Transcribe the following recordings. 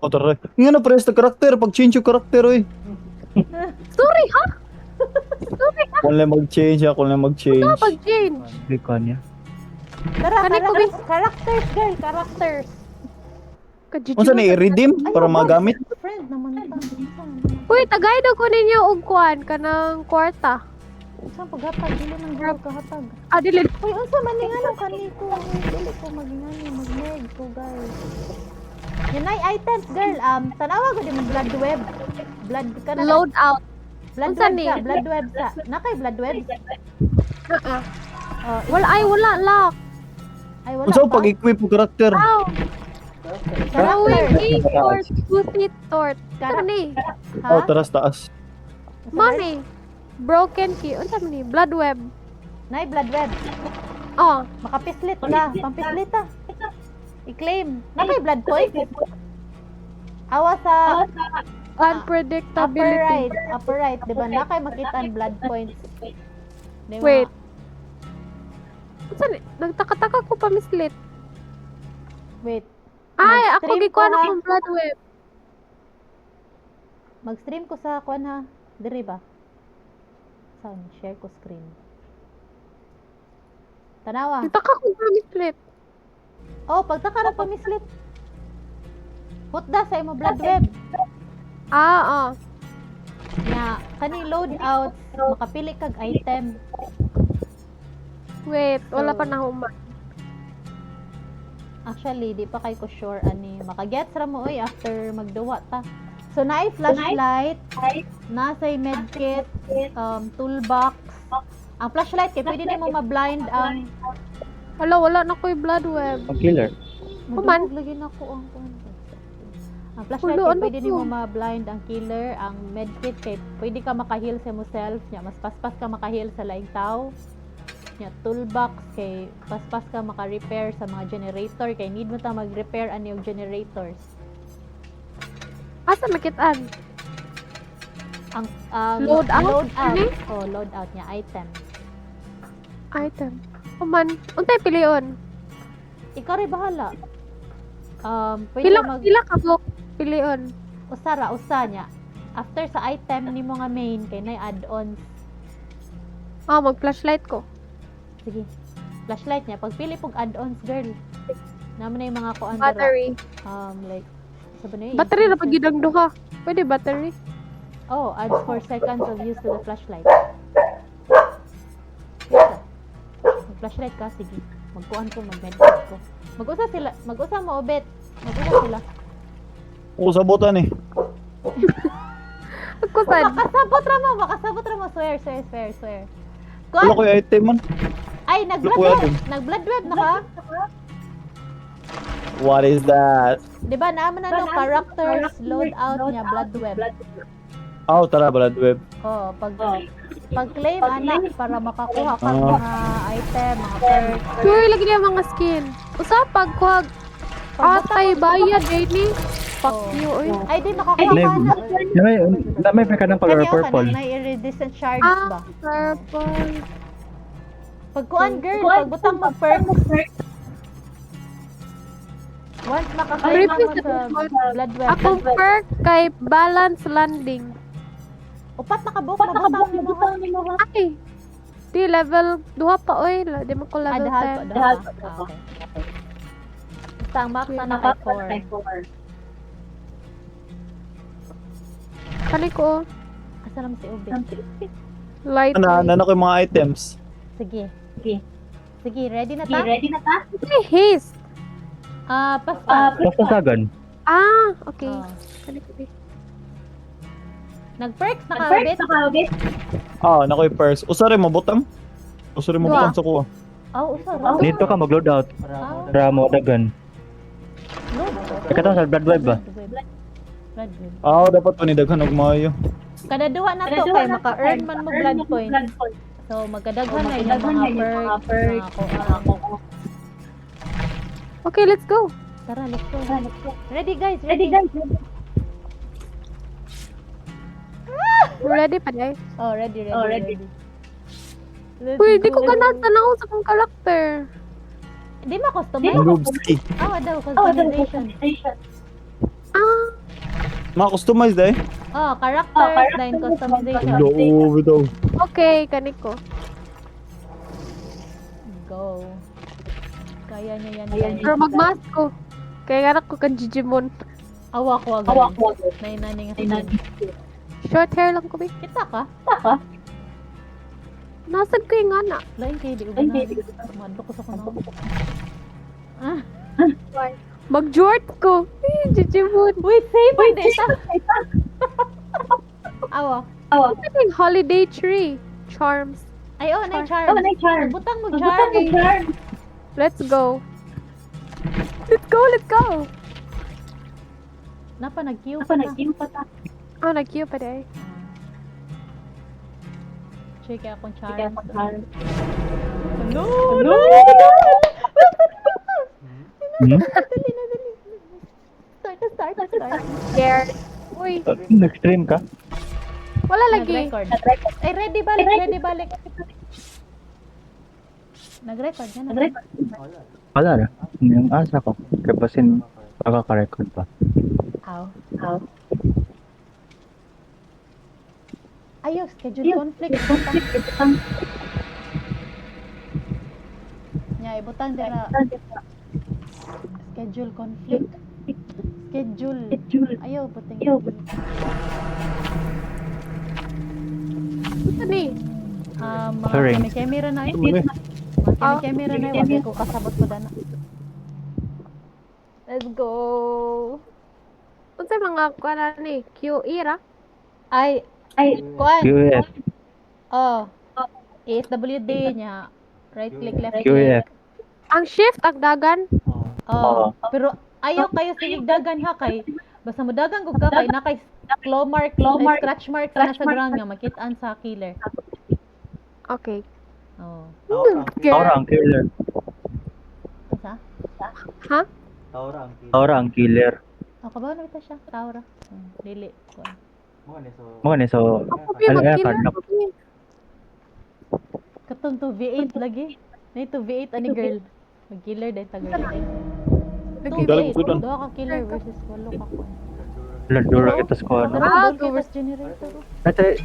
O tara. Nga na press na karakter. Pag-change yung karakter eh. Sorry, ha? Sorry, ha? Kung lang mag-change ha. Kung lang mag-change. Ito pag-change. Ikaw niya. Tara, Kani ko, characters, girl, characters. Kung saan i-redeem para magamit? Friend naman ta. Uy, tagay daw ko ninyo og kuan kanang kwarta. Saan paghatag? Dili nang girl kahatag. Ah, dili. Uy, unsa man ni nga kaniko? Dili ko magingani, mag-meg ko, guys. Yan ay items, girl. Tanawa ko di mo blood web. Blood ka na. Load out. Blood unsa web ni? sa, blood web sa. Nakay blood web? Oh, Wala lock. ay wala Kung saan pa. pag-equip yung karakter? Ow. Character. Away or toothy tort. Kani. O Ha? tara sa taas. Money. Broken key. Unsa man ni? Blood web. Nay blood web. Oh, Makapislit ka. Pampislit ah. I-claim. Nakay blood point? Awa sa upper unpredictability. right. Upper right. Diba? Nakay makita ang blood points. Diba? Wait. Unsa ni? Nagtaka-taka ko pa mislit. Wait. Ay, ako Mag-stream gikuha ko, na ha? akong blood web. Mag-stream ko sa kuan ha. Diri ba? Saan? Share ko screen. Tanawa. Nagtaka ko pa mislit. Oh, pagtaka na pamislit. Putda sa imo blood web. Ah, oh. Nya, kani load out, makapili kag item. Wait, wala So, pa na human. Actually, di pa kay ko sure ani makagets ra mo oy after magduwa ta. So naay flashlight, nasay medkit, toolbox. Ang flashlight kay pwede nimo ma-blind ang Wala na ko yung blood web. Ang killer. Kuman. Madugog lagi na ko ang kuan. Ang flashlight Hulo, kay ano pwede to? nimo ma-blind ang killer, ang medkit kay pwede ka maka-heal sa mo self, nya mas paspas ka maka-heal sa laing tao. Nya toolbox kay paspas ka maka-repair sa mga generator kay need mo ta mag-repair ani og generators. Asa makitaan? Ang Load out? Load out. Ano? Oh, load out nya item. Item. Kuman. Untay pilion. Ikaw rin bahala. Pwede Pila ka book pilion. usa nya. After sa item nimo nga main kay nay add-ons. Ah, mag-flashlight ko. Sige. Flashlight niya. Pagpili pong add-ons, girl. Naman na yung mga kuan dira. Battery. Like, sabi na yun. Battery na pag gidang duha. Pwede battery. Oh, adds 4 seconds of use to the flashlight. Mag-flashlight ka, sige. Magkuhan ko, mag-medkit ko. Mag-usa mo, Obet. Mag-usa sila. O sabutan eh. Pagkusan. Makasabot ra mo. Swear. Wala Kuan, ko yung item man. ay, Nakuha nag-blood din. web. Nag-blood web na ka? What is that? Diba, naman na no, characters, load out niya, blood web. Oh, tara blood web. Oh, pag-claim anak para makakuha ka Ah. mga item, mga perks. Uy, lagi niya mga skin. Usa pagkuhag. Atay bayad eh ni. Fuck Oh. you. Uy. Ay, di makakuha ka na. May ka ng color purple. May iridescent shards Ah, ba? purple. Pagkuan girl, pagbutang mo perks. Once makaklaim Repeat mo the sa purple. blood web. Akong perk kay balance landing. Upat nakabuk, mabutang mo ha. Ay. Di level 2 pa oy. Di mo ko level Adahal 10. pa. Okay. Basta ang max na kay 4. Kani ko. Asa naman si Ube? Light. Ano ko yung mga items? Sige. Sige, ready na ta? Ay, haste. Paspas. Basta sagan. Ah, okay. Oh. Kani ko. Nag-perks na ka, Ubit? Ah, nako yung purse. Usari mo butang. Usari mo Dua. butang sa kuha. Oh, usar. Dito ka mag-load out. Para mo dagan. Ikaw sa blood web ba? Blood web. Ah, dapat panidaghan og maayo. Kada duwa na to kay maka-earn man mo blood point. So magkadaghan na yung mga perks, mga kuha. Okay, let's go. Tara, let's go. Ready guys, Ready pa dai. Oh, ready. Let's Uy, di ko go. ganat tanaw sa kong karakter. Di ma customize. Noobski. Daw customization. Ah, Maka-customize dahil. Oh, characters, then customization. Oo, bitaw. Okay, kaniko. Go. Kaya niya yan, guys. Pero magmask ko. Kaya anak ko kan Digimon. Awa ko agad. Nainani nga skin. Short hair lang ko, be. Kita ka? Nasaan ko yung anak? Lain kayo, di ko na. Madlo ko sa kuno. Ah. Mag-jort ko. Digimon. Wait, save pa data. Awa. Ano yung holiday tree? Charms. Ay, oh, na-charm. Butang mo charm. Let's go. Let's go. Napa, nag-queue pa ta. Oh, nag-queue pa day. Check akong charm. Hmm? Start. Scared. Uy, Nag-stream ka? wala lagi. Nag-record. Ay, ready balik. Nag-record yan. Wala na. Yung asa ko. Kapasin, makaka-record pa. How? Ayaw, schedule conflict. Nya, ibutang dira. Schedule conflict. Schedule. Ayaw, butang. Ito ni. Sorry. May camera na eh. Ano May camera na eh. Wag ko kasabot ko dana. Let's go. Unsa mga kuan ni? QE ra? Ay, kuan. QF. Oh. ASWD niya. Right click, left QF. click. Ang shift, ang dagan. Oh. Pero ayaw kayo sinigdagan ha kay basta mo dagan kung ka kay na kay claw mark, ay, scratch mark na sa ground nga makitaan sa killer. Okay. Oh. Scared. Aura ang killer. Isa? Ha? Aura ang killer. Oh, kabaw na ito siya. Taura. Lili. Kuan. Mga ni, so... Ako yung Ano mag-killer. Katong to V8 lagi. Na ito V8 ani girl. Mag-killer dahil ta girl. Galing ko doon. Doha ka killer versus walo ka kuan. Landura kita squad. Tara, doon kita generator. Ate,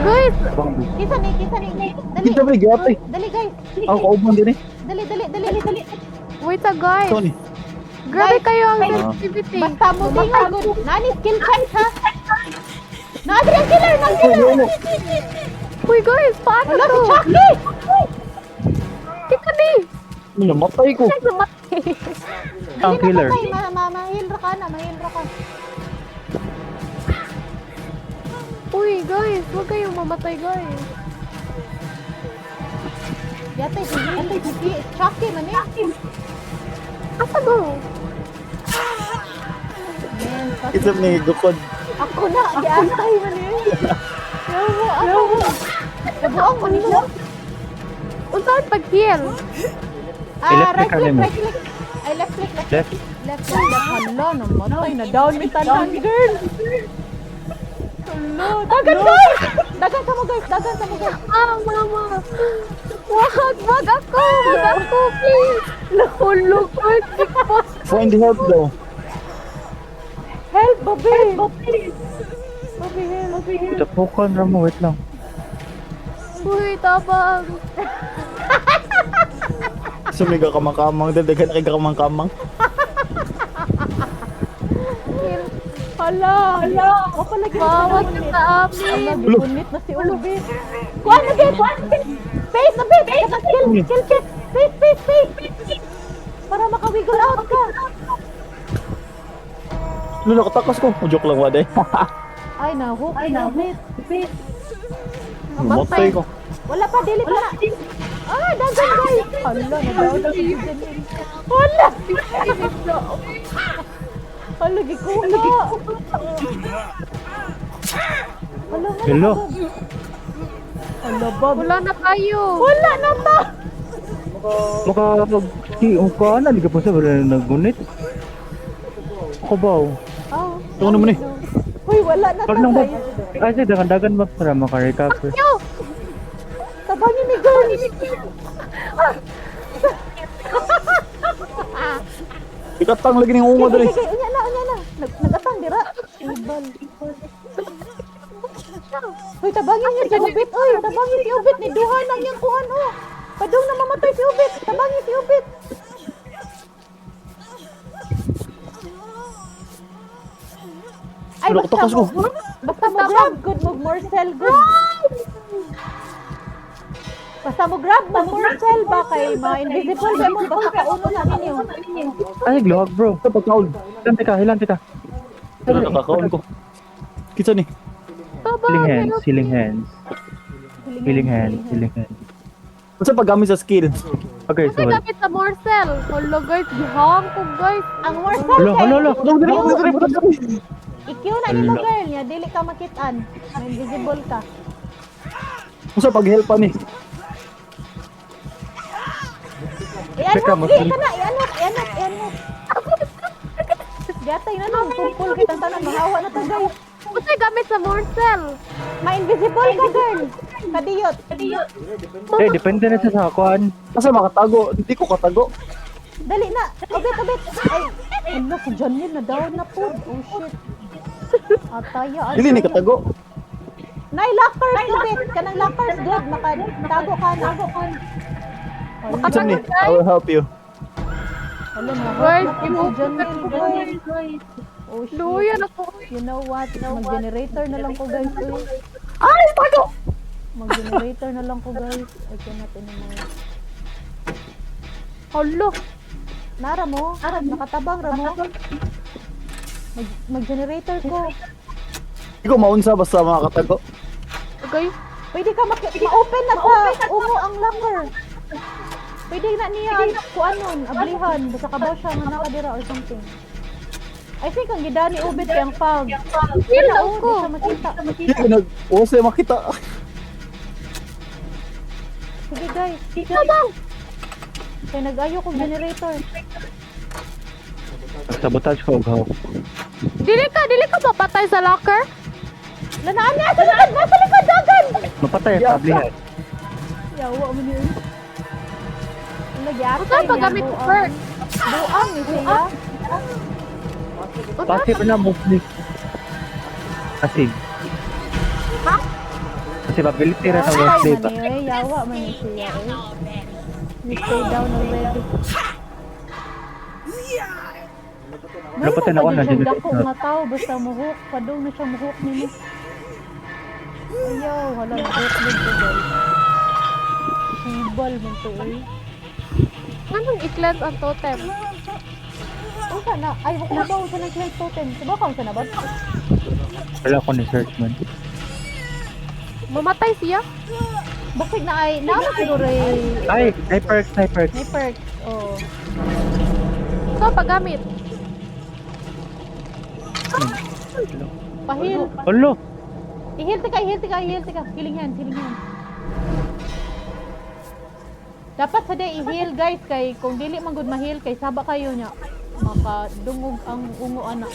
Guys, Kisa ni. Dali. Kita ba, giyate? Dali guys. Ako, kauban din eh. Dali. wait a guys. Tony. Grabe kayo ang Guys. sensitivity. Basta mo tingnan good. Nani skill checks ha. Naadri ang killer, Uy guys, paano Wala si to? Chucky. Kita ni. Namatay ko. ang killer. Mahil ra ka. Uy guys, huwag kayong mamatay guys. Yate, si Chucky man eh. Asa go? Man, Isip ni Gukod. ako na, giantay man eh. Yawo. Nabuang mo nito. Unsa pag-heal? Electric Right mo. click. Ay, left click. Left. Hala, namatay na down ni tanan, girl. Hala, dagan guys! Dagan sa mo guys. Ah, mama. Wag ako, please. Nahulog ko. Find help daw. Help, Bobby, help. Ito pukan mo, wait lang. Uy, tabang. Sumiga kamang-kamang. Dadagan na kay kamang-kamang. Hala. Ako pala Bawat ka sa amin. Bunit na si Ulbi. Kuan na bit. Space na bit. Skill check. Space. Para maka-wiggle out ka. Lalo, nakatakas ko. Joke lang, wade. Ay, na-hook. Bit. Namatay ko. Wala pa, dili pa. Ah, dagan guys. Hala, na-down na si Janine. Hala. Hala, gikuna. Hello. Hala, Bob. Wala na kayo. Wala na ta. Ang kanan, di ka pa sa nagunit. Ako ba? Oh. Ito naman eh. Uy, wala na ta, Pag nang ba? guys. Ay, dagan-dagan ba para makarecover? Yo! Tabangin ni girl. Ikatang lagi ng unga dali. Unya na. Nag-atang dira. Ibal. Hoy, tabangin niya si Ubit. Oy, tabangin si Ubit. Ni duha na niyang kuhan, oh. Padung na mamatay si Ubit. Tabangin si Ubit. Ay, Pero basta katakas ko. mo. Basta mo grab. Good mo, Marcel. Good. Basta mo grab mo, Marcel. Ba kay ma-invisible ba mo. Basta kauno na ninyo. Ay, glog bro. Sa pagkaon. Hilanti ka. Pero nakakaon ko. Kita ni. Healing hands. Basta paggamit sa skill. Okay, Kasi sorry. gamit sa Marcel. Hello guys, gihawang ko guys. Ang Marcel Hala, kay... hala. Ikiw na ni mo, Hala. girl niya. Dili ka makitaan. Ma-invisible ka. Basta pag-help pa ni. Teka, Ianok, di ka na. Ianok. Gatay na nung. Pulpul kitang tanan. Mahawa na to, guys. Kasi gamit sa Marcel. Ma-invisible ka, girl. Kadiyot. Eh, depende na sa kuan. Basta makatago. Hindi ko katago. Dali na. Obit. Ay, ano, si Janine na down na po. Oh, shit. Ataya. Dili ni katago. Nay, lockers, Obit. Kanang lockers, good. Makatago ka na. Kita ni. I will help you. Alam mo, Guys, hot na po si Janine, guys. Oh, shit. Luya na po. You know what? Mag-generator na lang ko, guys. Ay, tago! Mag-generator na lang ko, guys. I cannot anymore. Hello. Nara mo? Nakatabang, Ramo. Mag-generator ko. Hindi ko maunsa basta makatago. Okay. Pwede ka ma-open na sa ungo ang locker. Pwede na niya, kuanon, ablihan. Basta kabaw siya nga nakadira or something. I think ang gidani ubit kay ang fog. Feel Wala, ko. di siya makita. Hindi ko nag-ose makita. Sige guys. Tabang. Kaya nag-ayo kong generator. Sabotage ko, gaw. Dili ka mapatay sa locker? Lanaan niya! Sa likod! Nasa likod! Dagan! Mapatay ang tablihan. Yawa mo niyo. Nagyatay Saan pa gamit ko first? Buang ni siya. Passive na mostly. Passive. Ha? Kasi ability rin ang Yawa Wesley man pa. eh. Yawa man ni siya eh. You stay down already. Napatay na ako na Mayroon pa dito. dako nga tao basta muhuk. Padong na siya muhuk ni mo. Ayaw, hala muhuk din ko guys. Sibal man to eh. Anong i-cleanse ang totem? O sana, ay wak na ba sa ng cleanse totem? Diba ka na ba? Wala ko ni search man. Mamatay siya? Bakit na ay, naman siguro eh. Ay, sniper. May perks. Oh. So, paggamit. Pahil. Olo! I-heal tika. Healing hands. Dapat sa day i-heal guys kay kung dili man gud ma-heal kay saba kayo nya makadungog ang ungo ana.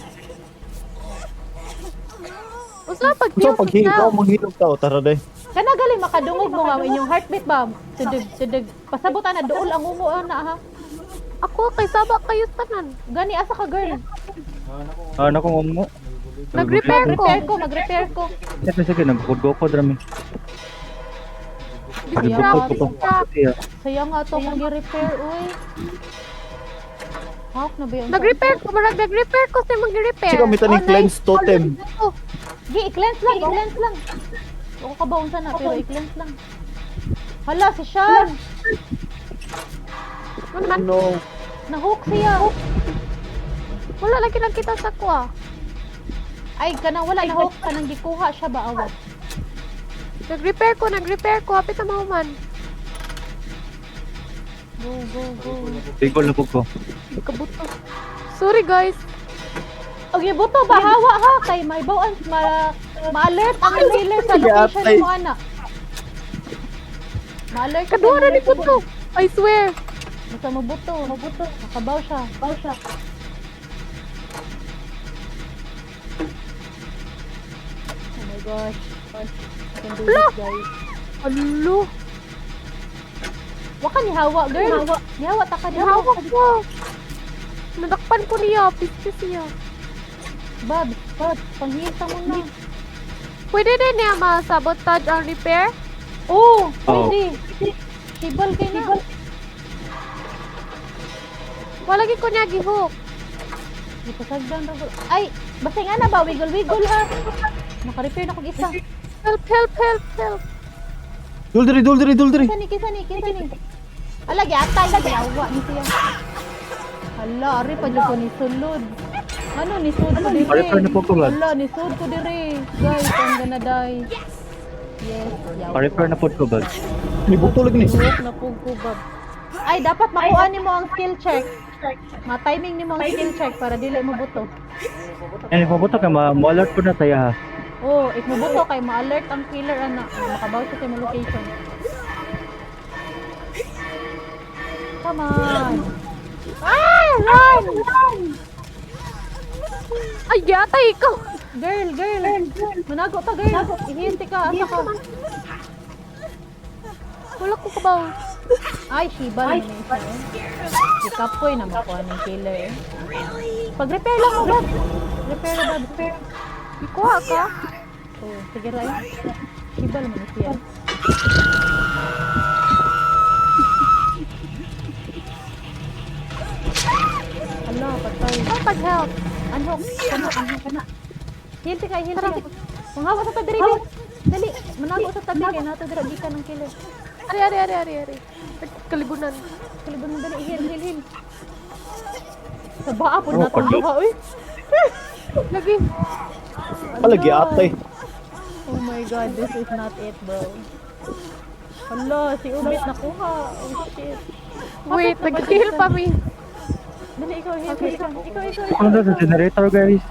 Usa pag So pag hingaw maghilog tao tara day. Kana gali makadungog mo nga inyong heartbeat ba? Tudog. Pasabutan na duol ang ungo ana ha. Ako kay saba kayo tanan. Gani asa ka girl? Ano kung mo? Nag-repair ko. Mag-repair ko. Sige, nag-good ko drami. Sayang, Nag-good ko. sayang nga to kung i-repair uy. Hawk na ba yun? Nag-repair ko. Nag-repair ko sa mag-repair. Sige kami tani Oh, cleanse totem. Gi, i-cleanse lang. Ako kabaon sana pero i-cleanse lang. Hala, si Sean. Ano man? No. Na-hook siya. Wala lagi lang kita sa kuha. Ay, kanang wala na-hook. Kanang gikuha siya ba awat? Nag-repair ko. Hapit na mahuman. Go. Bigol na ko. Kabuto. Sorry guys. Okay, buto ba? Hawa ha. Kay may bawaan. Ma-alert ang healer sa location mo, ana. Ma-alert ka Kaduha sa na ni healer. Puto. I swear. Basta mabuto. Nakabaw siya. Oh my gosh. I can do this, guys. Alo. Waka ni Hawa, girl. Ni Hawa, taka ni Hawak ko. Nadakpan ko niya. Pistis niya. Babs, Panghita mo na. Pwede din niya ma-sabotage ang repair? Oh, Oh. pwede. Tibal kayo na. Wala gid ko niya gihook. Ipasagdan ra ko. Ay, basta nga na ba? Wiggle-wiggle ha. Naka-repair na kong isa. Help, help, help, help. Duldiri, duldiri, duldiri. Kisa ni. Alagi, atay. Yawa ni siya. Hala, ari pa dyan ko ni sulod. Ano, ni sulod ko dire. Pa-repair na po ko, Brad. Hala, ni sulod ko dire. Guys, ang gana die. Yes, yawa. Pa-repair na po ko, Bag. Nibutulog ni. Buhok na po ko, Bob. Ay, dapat makuha ni mo ang skill check. Ma-timing ni mo ang skill check para dili mo buto. Yan, ipabuta ka, ma-alert ko na tayo ha. Oh, if mo buto kay ma-alert ang killer ana, makabaw siya sa imong location. Come on. Ah, run! Ay, yatay ko. Girl. Manago ta, girl. Ihinti ka, asa ka. Wala ko kabaw. Ay, Shiba na yun siya. Si Kapoy na makuha ng killer. Pag-repair lang mo, Bob. Repair na, Bob. Ikuha ka. Oh, sige rin. Shiba naman siya. Hala, patay. Pag-help. Anhok. Kana. Hilti ka. Manghawa sa tabi rin. Dali, manago sa tabi kaya nato dira di ka ng killer. Ari. Kalibunan. Kalibon mo dali, hil. Sa baa po Oh, nato pagod. duha, uy. Lagi. Palagi atay. Oh my god, this is not it, bro. Hala, si Ubit nakuha. Oh shit. Wait, nag-heal pa mi. Dali, ikaw. Ano na sa generator, guys?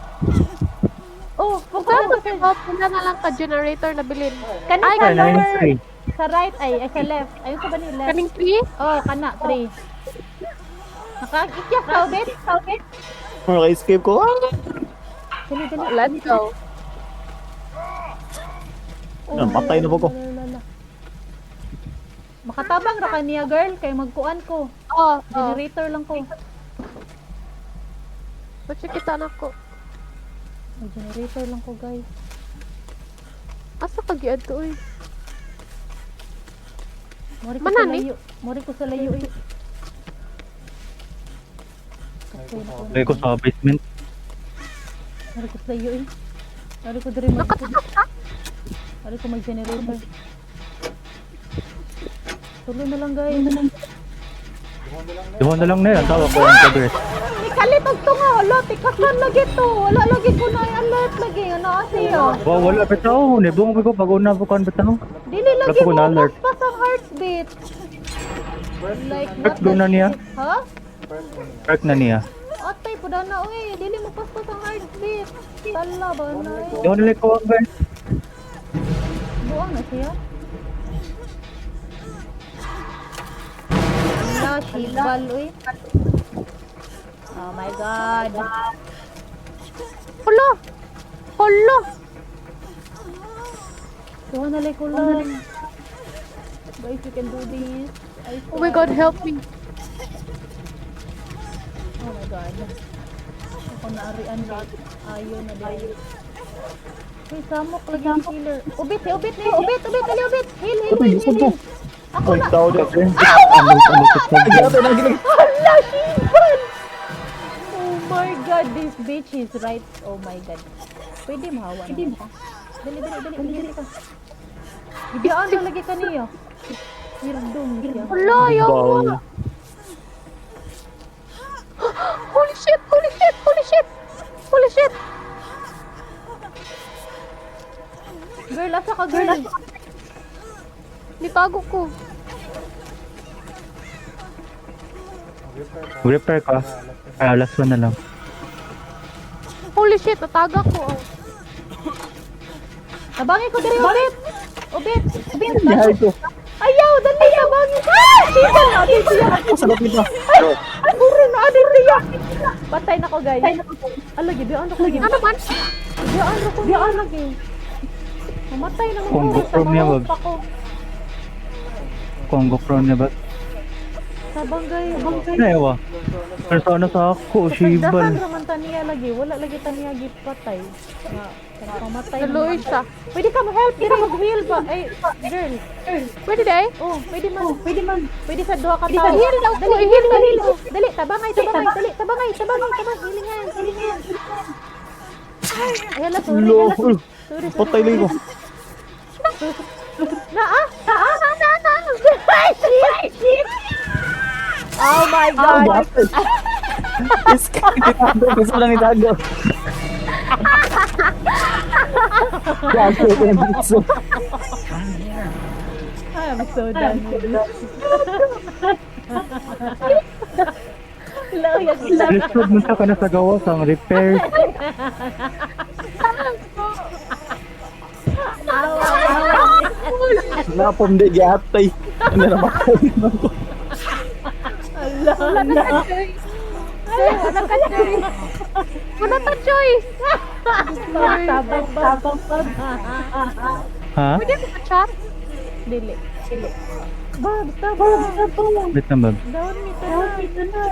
Oh, Saan pagkuha ko ba? Pula na lang ka generator na bilin. Kani Ay, sa Ay, lower, 9-3. sa right ay sa left. Ayun sa ba ni left? Kaning 3? Oh, kana 3. Nakakikyak ka, Ubit? Maka-escape ko. Dali. Let's go. Yan, patay na po ko. Lala. Makatabang ra ka niya, girl, kay magkuan ko. Oh. Generator lang ko. Ba't kita na ko? May generator lang ko, guys. Asa ka giad to eh? Mori ko Mana sa ni? layo. Mori ko sa layo eh. Kasi Lagay ko sa basement. Mori ko sa layo eh. Mori ko diri mag Nakatakap ka? Mori ko mag-generator. Tuloy na lang, guys. Iwan na lang na yan, tawa ko yung progress. Ikalit og tunga, wala tikasan lagi to. Wala lagi ko na alert lagi ana siya. Wow, wala bitaw. Nibong ko pag una po kan bitaw. Dili lagi Wala ko mo na alert. pa sa heartbeat. Like Perk doon na niya. Ha? Perk na niya. Atay po na uy, dili mo pa sa heartbeat. Tala ba na? Iwan na lang ko, guys. Buang na siya. Wala, shibal uy. Oh my god. Hala! Hala! Kuha na lang ko lang. Guys, you can do this. Oh my god, help me. Oh my god. Ako naarian ba? Ayaw na din. Uy, samok lagi ang killer. Ubit, dali, ubit. Heal. Ako Ay, na. tao din. Ano Atay na ginig. Hala, shibal! Oh my god, this bitch is right. Oh my god. Pwede mahawa na ka. Dali ka. Bigyan na lagi ka niyo. Hirdong siya. Hala, yawa! Bawal. Holy shit! Girl, asa ka girl? Nitago ko. Repair ka. Last one na lang. Holy shit, nataga ko. Oh. Tabangi ko diri, Ubit. Yahay ko. Ayaw, dali, tabangi. Shibal na, dito yan. Masarap nito. Ay, puro na, dito yan. Patay na ko, guys. Alagi, biyaan ako lagi. Ano man? Biyaan lagi. Mamatay na Kung mo. GoPro niya, wag. Ako. Kung GoPro niya ba? Sa bangay. Naewa. Ano sana sa ako, Kasagdahan shibal. raman taniya lagi. Wala lagi taniya gipatay. Nga, pamatay. Naluoy siya. Pwede ka ma-help. Pwede mag-heal ba? Ay, girl. Pwede day? Oh, pwede man. Pwede sa duha ka tao. I-heal daw ko, Dali, i-heal dali. daw ko. Dali, tabangay. Dali, tabangay. Hilingan. Ay, hala, sorry. Lol. Sorry. Patay lang ko. Oh my God. Gusto lang itago. Gago ko yung bitso. I'm so done with this. Lawag kita. Lisod mo sa kana sa gawas ang repairs. Napom di gatay. Ano na makain ako. Wala na ka choice. Wala ka choice. Tabang. Ha? Pwede mo ka-chat? Dili. Babs, tabang. Wait na ba? Down nito na.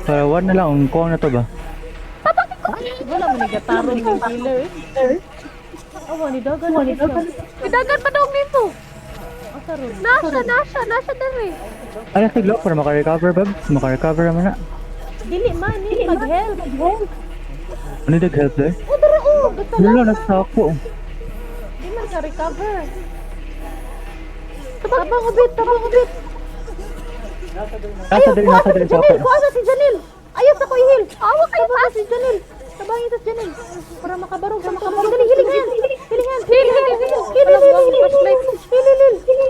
Para one na lang, ang kuwang na to ba? Wala mo nigatarong yung killer eh. Awa ni Dagan. Idagan pa daw nito. Asa ron? Nasa dali. Ay, siglo, para makarecover, Babs. Makarecover naman na. Dili man, ni mag-help. Ano nag-help there? Oh, dara basta Wala, lang. nasa ako. Di man ka recover. Tabang ubit. Nasa din sa Janil, ako. kuha si Janil. Ayos ako i-heal. Awa kayo pa si Janil. Tabangin sa Janil. Para makabarog sa makabarog. Dali, hilingan. Hil.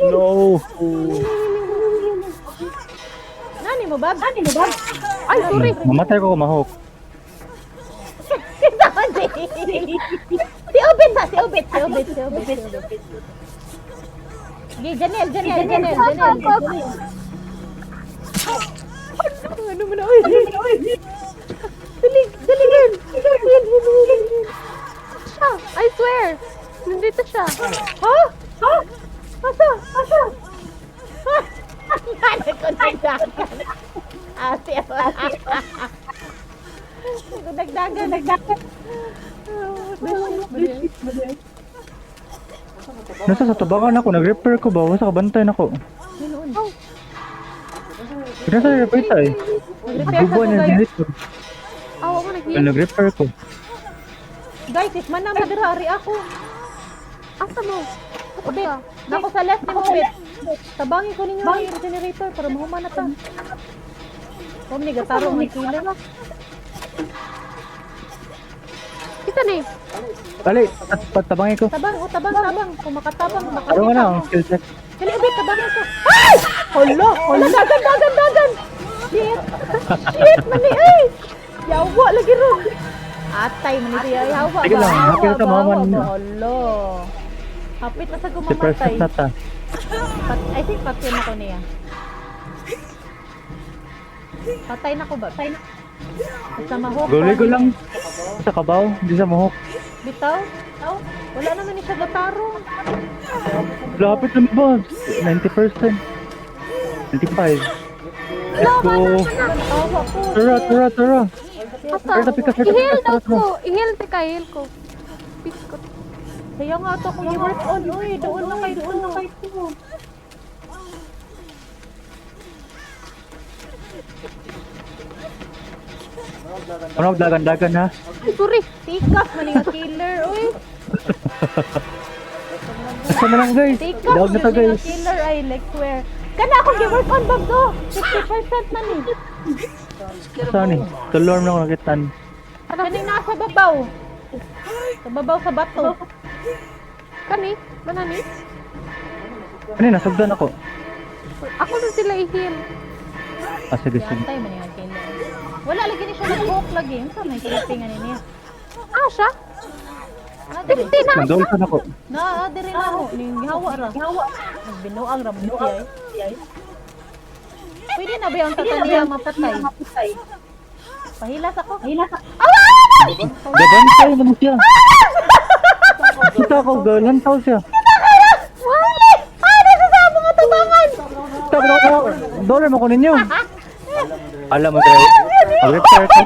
No. Nani mo, Bab? Ay, sorry. Mamatay ko kumahok. Si Ubit. Di, Janel. Ano mo na, uy. Dali, Hil. Siya. I swear. Nandito siya. Ha? Asa? Ano ko nagdagan? Ate. Nagdagan. Nasa sa tabangan ako, nag-repair ko ba? Wasa kabantay na ako. Nasa repair tayo. Gubuan yung generator. Awa mo nag-heal. Nag-repair ko. Guys, if man na madirari ako. Asa mo? Ubit, nako sa left ni mo, Ubit. Tabangin ko ninyo yung generator para mahuma na ta. Huwag ni gatarong may killer. Kita ni. Ali, patabangin ko. Tabang. Kung makatabang, Ano nga na ang skill check? Dali, Ubit, tabangin ko. Ay! Hala, dagan. Shit, mani, ay! Yawa, lagi ron. Atay, mani siya, yawa. Sige lang, hapit na maman. Hala. Hapit na sa Si gumamatay. Perset na ta. I think patay na ko niya. Patay na ko ba? Basta mahok. Gulay ko lang. Sa kabaw, hindi sa muhok. Bitaw? Wala naman ni siya gatarong. Lapit na ba? 90%. 95. Let's go. Awa ko. Tara. Asa? Tara, pikas. I-heal daw ko. I-heal ko. Piskot. Kaya nga to kung i-work on. Uy, doon na kayo. Ano, dagan ha? Ay, sorry. Tikas man yung killer. Uy, Asa na lang guys. tikas Dawag na to man yung guys. killer. I like swear. Kana akong i-work on bag to. 50% man eh. Saan eh? Tulor na ako nakitan. Kaning nasa babaw. Sa babaw sa bato. Kani? Manani? Ano yun, nasugdan ako. Ako na sila i-heal. Ah, sige. Yantay man yung killer. Wala lagi ni siya nag-walk lagi. Ang saan may creeping ano niya? Ah, siya? Diri. Nandolson ako. Diri na ako. Ning hawa ra. Nagbinuang ra mo siya. Pwede na ba yung tataniya mapatay? Pahilas ako. Daban tayo naman siya. Kita ako, galantaw siya. Ano sa mga tabangan? Dollar mo ko ninyo. Alam mo guys. Mag-repair ko.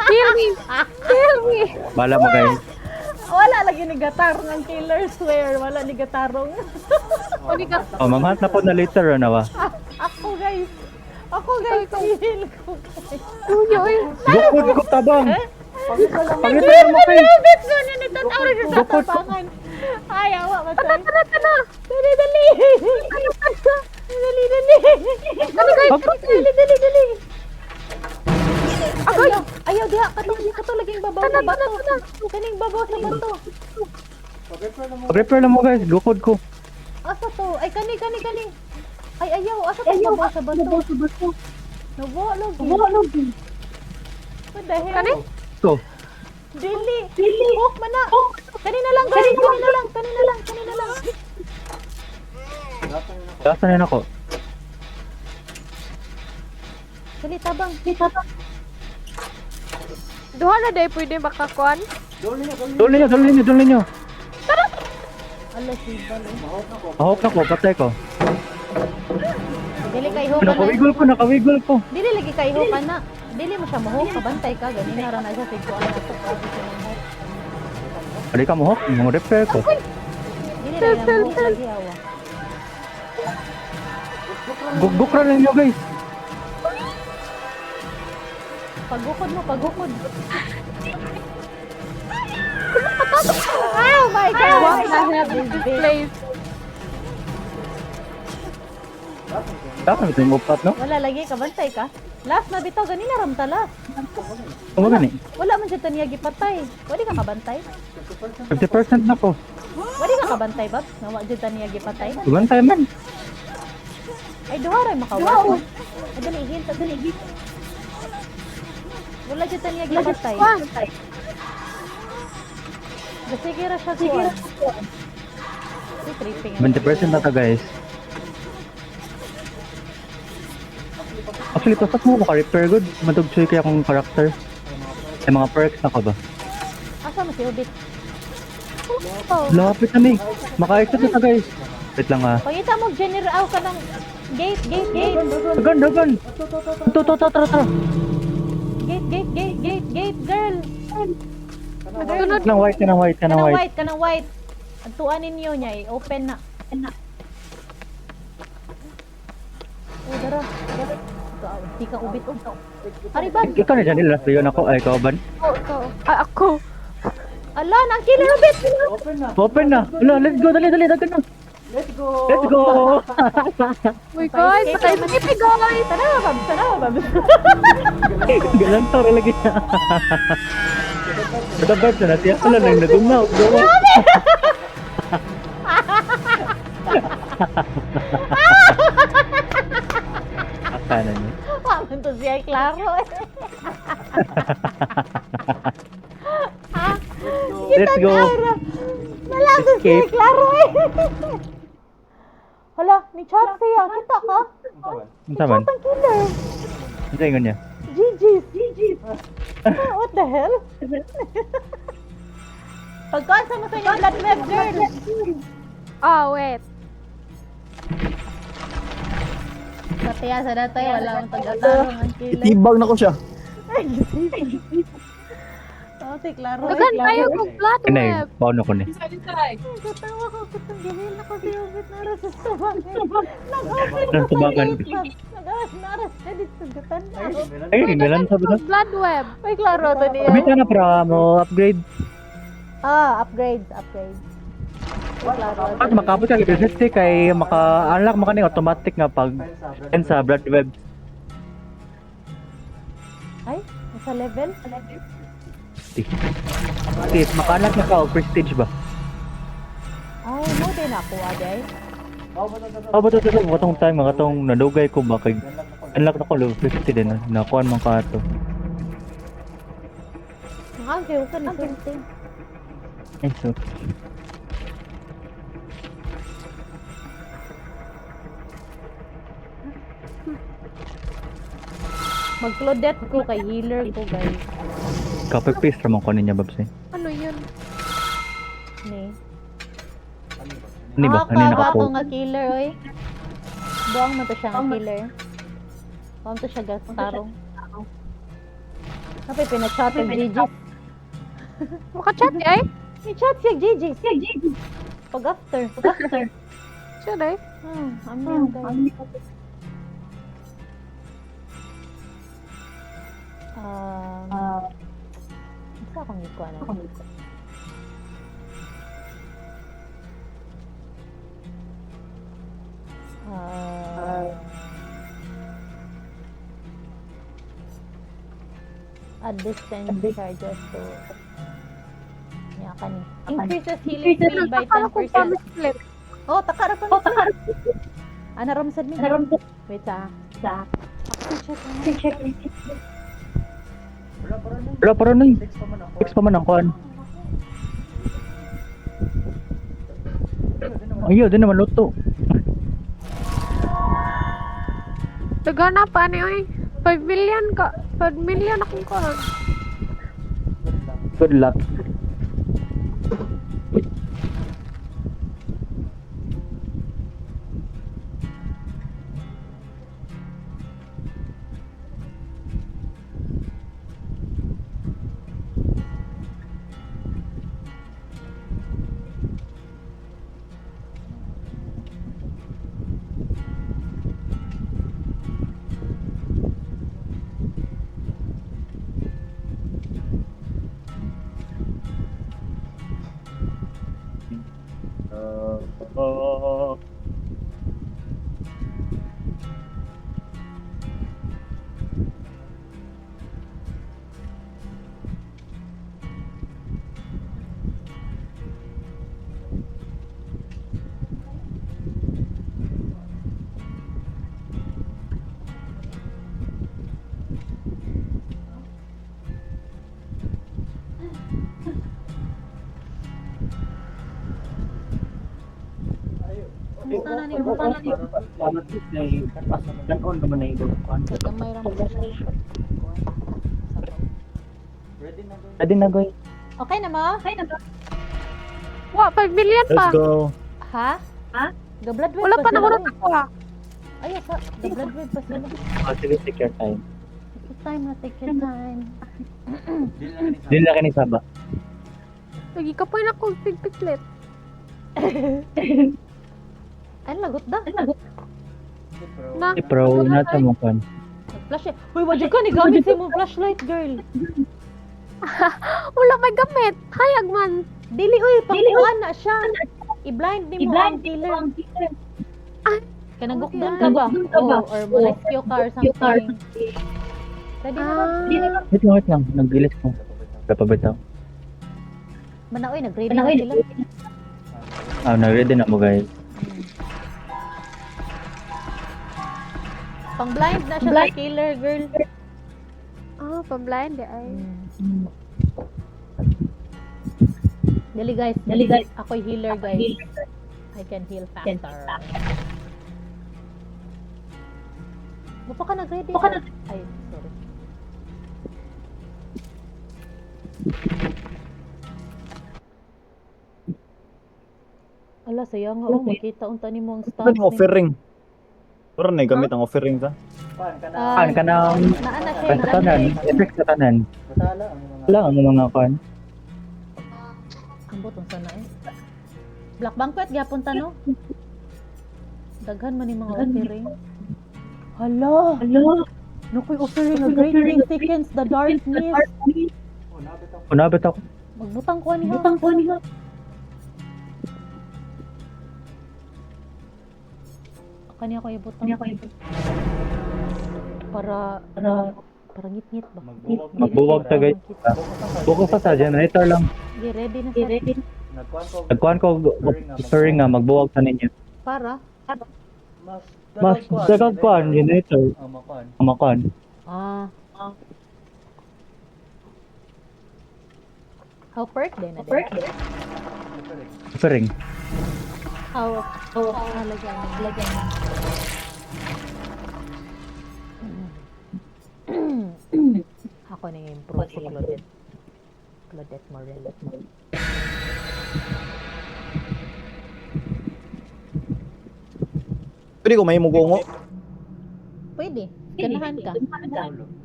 Kill me! Kill me! Bala mo guys. Wala lagi ni gatarong ang killer, swear. Wala ni gatarong. Unigat. Oh, manghat na po na later na ba? Ako guys. Ako guys, heal ko guys. Uyo, uy. Gukod ko tabang. Pag-repair mo kayo. Bit ko na nitataw rin sa Bukod ko. tapangan. Ay, awa matay. Tara. Dali, dali. Dali, dali. Dali. Ayaw diha. Katulaging babaw sa bato. Kaning babaw sa bato. Mag-repair na mo guys. Gukod ko. Asa to? Ay, kani. Ay, ayaw. Asa to babaw sa bato? Nabuo. What the hell? Kani? So, Dili. Hook man na. Kanina lang, guys. Kanina lang. lasan na ako. Dali, tabang. Duha na day pwede makakuan. Duli nyo. Ala, sibal. Ahok na ko, patay ko. Dili kay hook na. Nakawigol ko. Dili lagi kay hook na. Dili mo siya mahok. Kabantay ka. Ganina ra na siya. Tigkuan na ito. Pwede ka mo hok, mga repair ko. Dili lagi na mahok. Lagi awa. Bukra lang nyo guys. Paghukod mo. Oh my God! What the hell is this place? Dapat ito yung upat, no? Wala lagi. Kabantay ka. Last na bitaw. Ganina ramtala. Ano gani? Wala man dyan taniya gipatay. Wadi ka kabantay? 50% na ko. Wadi ka kabantay, Bob? Nawa dyan taniya gipatay? Tugan tayo man. Ay, duharay makawala. Ay, dali, hint. Wala dyan taniya gipatay. Sige ra siya kuwan. Si tripping. 20% na to guys. Actually, pasok mo maka-repair good. Madugchoy kaya akong character. May mga perks na ka ba? Asa mo si Ubit? Lapit na mi. Maka-exit na guys. Wait lang ah. Pangita mo, general ka ng gate. Dagan. Tara. Gate, girl. Sunod. Kanang white. Kanang white. Antuan ninyo niya, open na. Oh, dara. Di ka ubit. Hariban. Ikaw na dyan, last yun ako. Ay, ikaw ban? Ako. Ala, nang killer ubit. Open na. Wala, let's go. Dali. Dagan na. Let's go. Uy, guys. Patay mo nipi, guys. Tara, Babs. Galang tara lagi na. Dapat na siya. Wala lang nagumaw. Gawa. Akala niya. Paman to siya, klaro. Let's go. Malasa siya, Escape. klaro Hala, ni chat siya. Kita ka? Ano man? Ang killer. Ano ingon niya? GG's. What the hell? Pagkuhan sa mo sa inyo, blood web, girl. Wait. Patiya sa datay, wala akong taga-tarong ang killer. Itibag na ko siya. Si klaro. Dagan tayo kung blood Kanay, web. paano ko ni? Katawa ko, kitang gawin ako si Ubit na sa stomach. Nag-open Nasa tubangan. Nag-open na rin sa ditugutan. Ay, galang sabi na. Blood web. Ay, klaro to niya. Kumita na para mo upgrade. Upgrades. Klaro. Pag makapot ka, electricity kay maka-unlock maka ni automatic nga pag end sa blood web. Ay, nasa level? Tis, maka-unlock na ka o prestige ba? Ay, mo din ako, aday. Oh, bato katong time, katong nadugay ko ba kay unlock na ko level 50 din nakuan man ka ato. Ang kayo ka ni something. Ay, so. Mag-Claudette ko kay healer ko, guys. Copy paste ramon ko niya babs eh. Ano yun? Ni. Ni ba? Ano Bato nakapo? nga killer, oy. Buang mo to siya nga killer. Paano to siya gastarong? Kapay pinag-chat ang Gigi. Maka-chat ay? May chat siya Gigi. Pag after. Siya day. Amyan guys. Isa akong ikuha na. Add distance charges to niya kani. Increases healing speed by 10%. Oh, takara pa. Ana ramsad mi. Wait ah. Check. Wala para na eh. Fix pa man ang kuan. Ayaw, din naman luto. Taga na pa ni oy. 5 million ka. 5 million akong ka. Good luck. Gamay ra mo. Pwede na goy. Okay na mo? Wa 5 million pa. Let's go. Ha? The blood wave Wala pa sila, nahurot oy. ako ha. Ay, sa the blood wave pa sila. Sige, take your time. Take your time. Dili na kani saba. Lagi ka pa na kong pigpiklet. Ay, lagot da. Na. Pro na ta mo kuan. Flash. Uy, wadyo ka ni gamit sa imong flashlight, girl. Wala may gamit. Hayag man. Dili uy, pangkuan na siya. I-blind ni mo ang killer. Ay. Kanagukdon ka ba? Oh, or rescue ka or something. Ready na ba? Wait lang. Nag-ilis ko. Kapabitaw. Manaoy, nag-ready na sila. Na-ready na mo guys. Pang-blind na siya sa killer, girl. Pamblind ay. Dali guys. Ako'y healer, guys. I can heal faster. Bapa ka nag-ready? Ay, sorry. Ala, sayang nga. Makita unta ni mo ang Ano stats. yung offering? Puro na gamit ang offering ka. Kuan ka na Naana siya. sa tanan. Effect sa tanan. Wala ang mga kuan. Ambot unsa na eh. Black Banquet gyapon ta no. Daghan man ni mga offering. Hala. Nakoy offering a great ring thickens the darkness. Kunabit ako. Magbutang ko niha. Kanya ko ibutang. Para ngit-ngit ba? Magbuwag ta guys. Buko pa sa generator lang. Di ready na sa Nagkuhan ko offering nga magbuwag sa ninyo. para. Mas dagang kuan generator. Ang makuan. How perk din na din. Offering. How lagyan. Ako na improve si Claudette Morel. Pwede ko may mugungo. Pwede. Ganahan ka.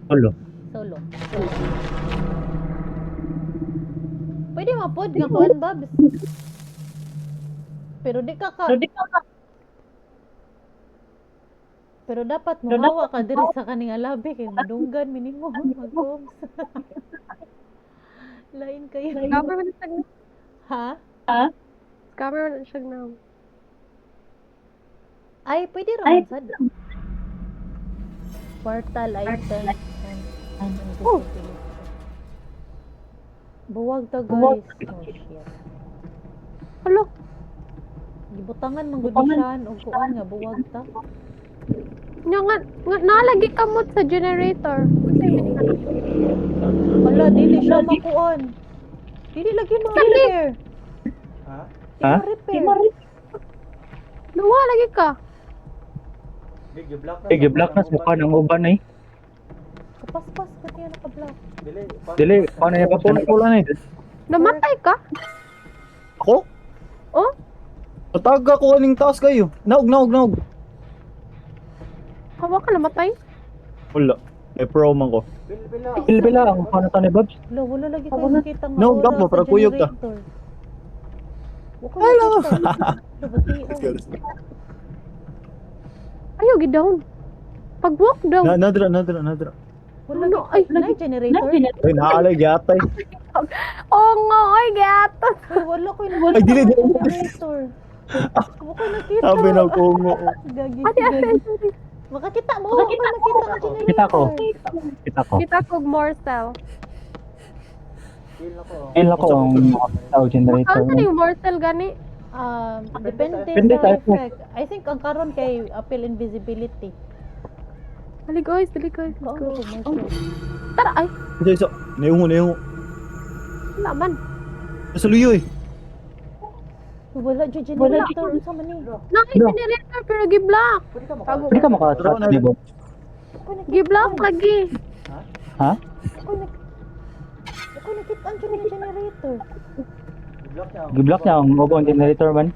Solo. Solo. Pwede mapod nga kuan, Babs. Pero di ka Pero dapat mahawa ka diri sa kaning alabi kay madunggan minimo mag-coms. Lain kayo. Scammer man siya na. Ha? Scammer man siya na. Ay, pwede raman sad. Portal items and invisibility. Buwag ta guys. Oh shit. Alo, Gibutangan man gud siya og kuan nga buwag ta. nga nalagi kamot sa generator. Wala dili siya makuan. Dili lagi ma-repair. Ha? Repair. Luwa lagi ka. Gi-block na sa kuan ang uban eh. Kapaspas ka niya naka-block. Dili, paano niya Patulog ko lang eh. Namatay ka? Ako? Oh? Nataga ko aning taas kayo. Naog. Hawa ka namatay? Wala. May pro man ko. Bila ang paano ta ni Babs? Wala lagi kayo nakita nga No, aura dapat, sa para kuyog ka. generator. Wala Hello. Ayaw, gidown. Pag-walk down. Nadra. Wala Ano? ay na generator. Ay, naalay yatay. Oo nga, ay, gato. Ay, wala ko yung Ay, dili. generator. Wala ko nakita. Sabi na kungo. Gagi. Ate, Makakita mo. Wala ko nakita ang generator. Kita ko. kita ko more cell. Feel ako ang tao generator. Saan na yung mortal gani? Depende sa sa effect. I think ang karon kay appeal invisibility. Dali guys, let's Kaon go. ko mo. Tara, ay, Isa. Neungo. wala man. Nasa luyo eh. Wala jud generator unsa man ni? Naka-generator pero gi-block. Hindi ka makasat ni Babs. Gi-block lagi. Ha? Ako nakita ang generator. Gi-block niya ang ubang generator man.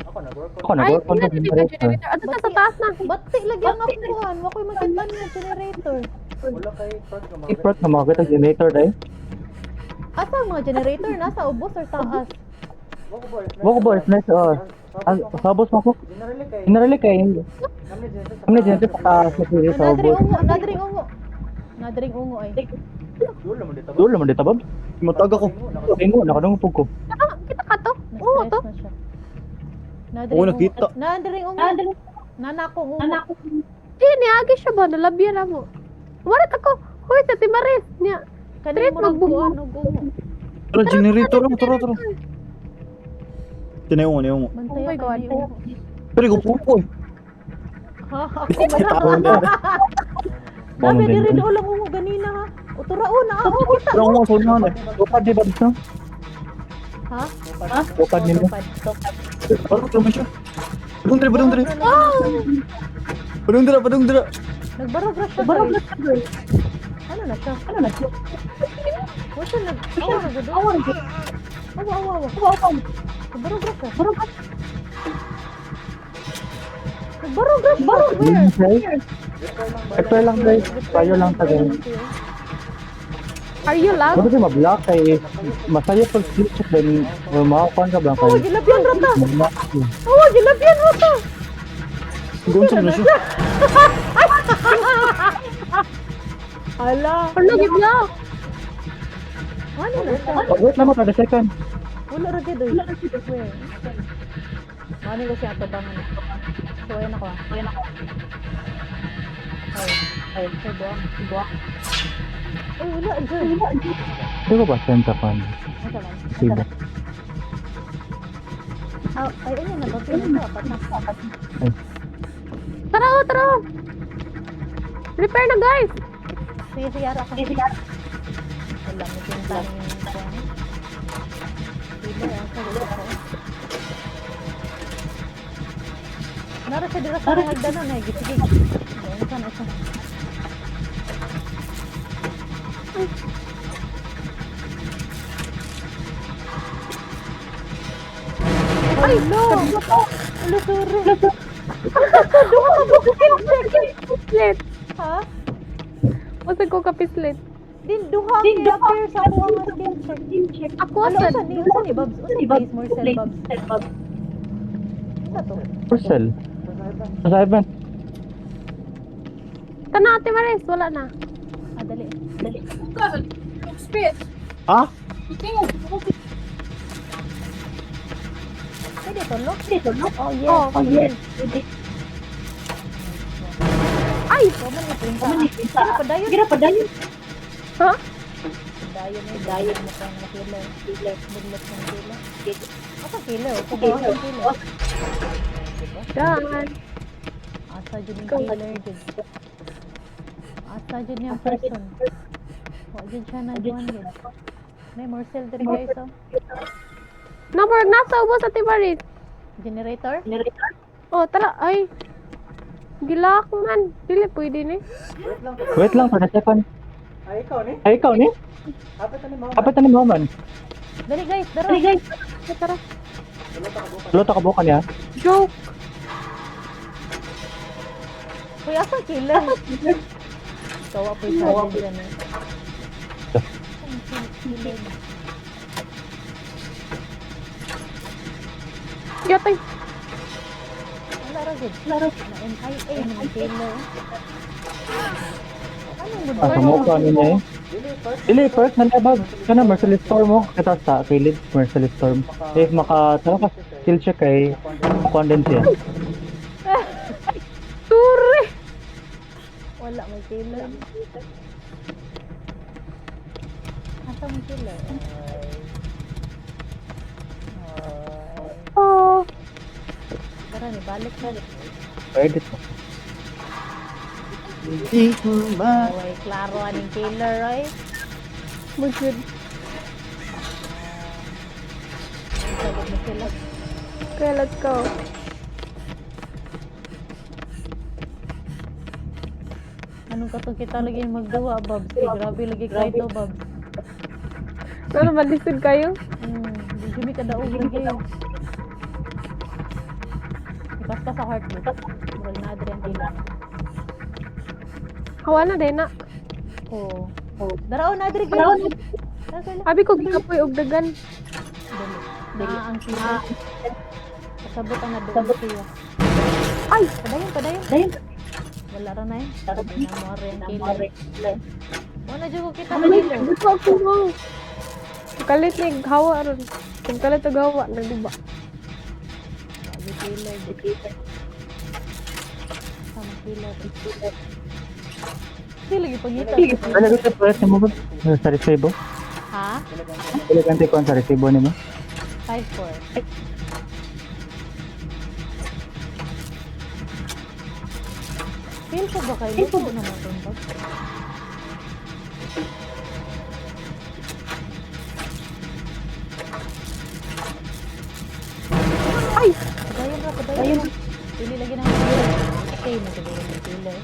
Ako Ay, nag-work on hindi the na generator. generator. Ato sa taas na. Bati lagi ang apuan. Wa ko'y makita ng generator. Ifront na makakita ang generator dahil. Asa ang mga generator nasa ubos or taas? Wako ba? Nice. Sabos mo ko. Inarili kay. Kami generator sa generator sa ubos. Nadring ungo ay. Dulo naman dito Babs. Mataga ko. Tingo, nakadungupog ko. Kita ka to? Oo, to. Na siya. Oo, nakita. Nadring ungo. Nanakong ungo. Di, niagi siya ba? Nalabyan na mo. Warit ako. Hoy, sa Timaris. Niya. Kanina mo magbuo. nagbuo og ungo. Tara, generator lang. Tara. Neungo. Oh my God. Pero ko pupo eh. Ha, ako ba? Nabi diri do lang ungo ganina ha. Uturaon na ako kita. Pero ako sa unahan eh. Tupad di Babs no? Ha? Tupad nila. Parang naman siya. Padung dira. Nagbarog ra siya. Guys. Ano na siya? Wala nag awa na gud. Awa. Nagbarog ra siya. Where? Ito lang guys. Tayo lang tayo. Are you loud? Bago siya ma-block kay masaya pag flip check din makakuan ka ba Oh, kay gilabyan ra ta. mag-block yun. Oh, gilabyan mo ta. Gonsa na siya. Ala. Ano, gi-block? Ano na siya? Wait lang mo 30 second. Wala ra gid oy. Where? Mani ko siya atabangan. So ayan ako. Ay, buwak. Ay, wala dyan. Di ko ba send sa fan? Asa man? Sige. Ay, ayun na ba? Apat na. Tara. Repair na, guys. Sige, ara ka. Wala mo din tayo yung kuwan. Sige, ako. Nara siya dira sa hagdanan ay gisigig. Ano sana siya? Ay, no! Ano, sorry. Split. Ha? Kasi ko kapislit. Din duha kay appear sa ako ang skill check. Ako Ano sa usan ni Babs? Usan ni Blaze more cell Babs? Ano to? Purcell. Sa event. Tana Ate Maris, wala na. Ah, dali. Ha? Pwede to, look. Oh, yes. Oh, yes. Ay! So, man ni pinta. Gira pa dayon. Ha? Dayon mo kang killer. Budlot ng killer. Asa killer? Kubawa ng killer. Dan. Asa dyan yung killer dyan. Asa dyan yung person. Huwag dyan siya nagwan dyan. May more cell dyan guys, oh. Number, nasa ubos Ate Maris. Generator? Oh, tara. Ay. Gilak man. Dili, pwede ni. Wait lang, para second. Ay, ikaw ni? Kapit na ni Maman. Dali guys, dara. Tara. Lota ka bukan ya? Joke. Uy, asa killer? Kawa po yung sarili dyan eh. Killer. Yatay. Wala ra gud. Na MIA ng killer. Ano mo Ah, mo ka niya eh. Dili, first na labag. Kana Merciless Storm mo. Kita sa kilid, Merciless Storm. If tara ka, skill check kay condense yan. Sure. Wala may killer. Asa mo killer? Oh. Tara ni balik na. Pwede to. Hindi ko ba? Away, klaro aning killer, oy. Magod. Sagot mo sila. Okay, let's go. Anong katong kita lagi magduwa, Babs? Eh, grabe lagi kayo to, Babs. Ano, malisod kayo? Di jumi ka daog lagi. Ipasta sa heartbeat. Murag na adrian killer. Hawa na din na. Oo. Daraon na adri killer. Abi ko gikapoy og dagan. Dili. Ang killer. Kasabot ang nadoon siya. Ay! Padayon. Wala ra na eh. Hindi na mo rin killer. Wala dyan ko kita na killer. Gusto ako mo. Kalit ni hawa ron. Kung kalit og hawa na diba? Lagi killer. Sama killer. Hindi lagi pangita. Ano gusto first mo ba? Sa resibo? Ha? Elegante ko sa resibo ni mo. 5-4. Feel ko ba kayo? Luto naman itong bag. Ay! Padayon. Pili lagi ng killer. Okay, nagagawin ng killer.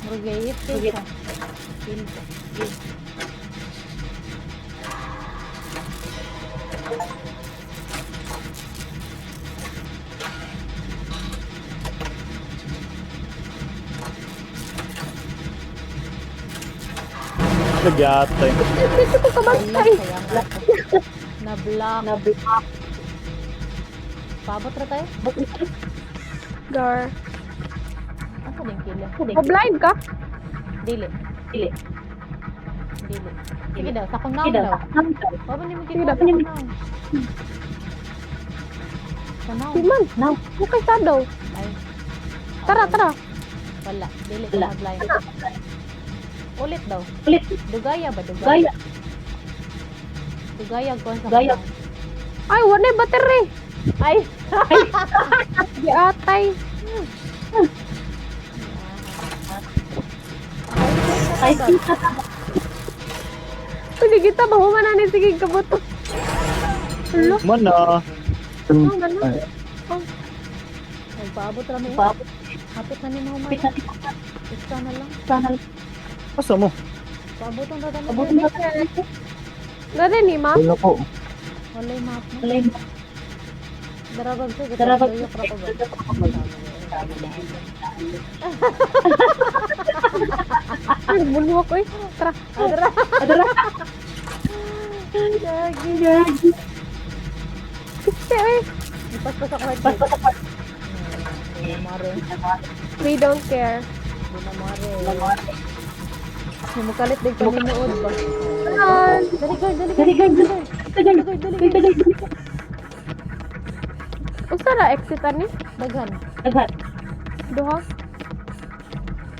Murugayit kayo sa. Feel ko. Nagyatay. Dito ko kabantay. Kaya nga ito. Na-block. Pabot ra tayo? Gar. Asa din killer? O-blind ka? Dili. Sige daw, sakong naon daw. Baba niyo Sige magkita daw. sakong naon. Sanaw. Siman. Okay sa daw. Ay, Tara. wala. Dili ko na-blind. Ulit daw. Dugaya ba? Dugaya ko sa sakong. Ay, wala battery. Ay! Di atay. Ay, Pwede kita mahuman na ni sige kabuto. Hello? Mana? Oh, gano'n. Nagpaabot rami. Hapit na ni mo man. Isa na lang. Asa mo? Paabot ang rami. Nari ni ma'am? Wala ko. Wala yung map mo. Darabag siya. Darabag siya. Ay, bulwak eh. Tara. Adara. Gagi. Kasi eh. Ipaspas ako head. Mare. We don't care. Mare. Sumukalit din kami nood ba? Ayan. Dali guard. Usa na exit ani? Daghan. Duha.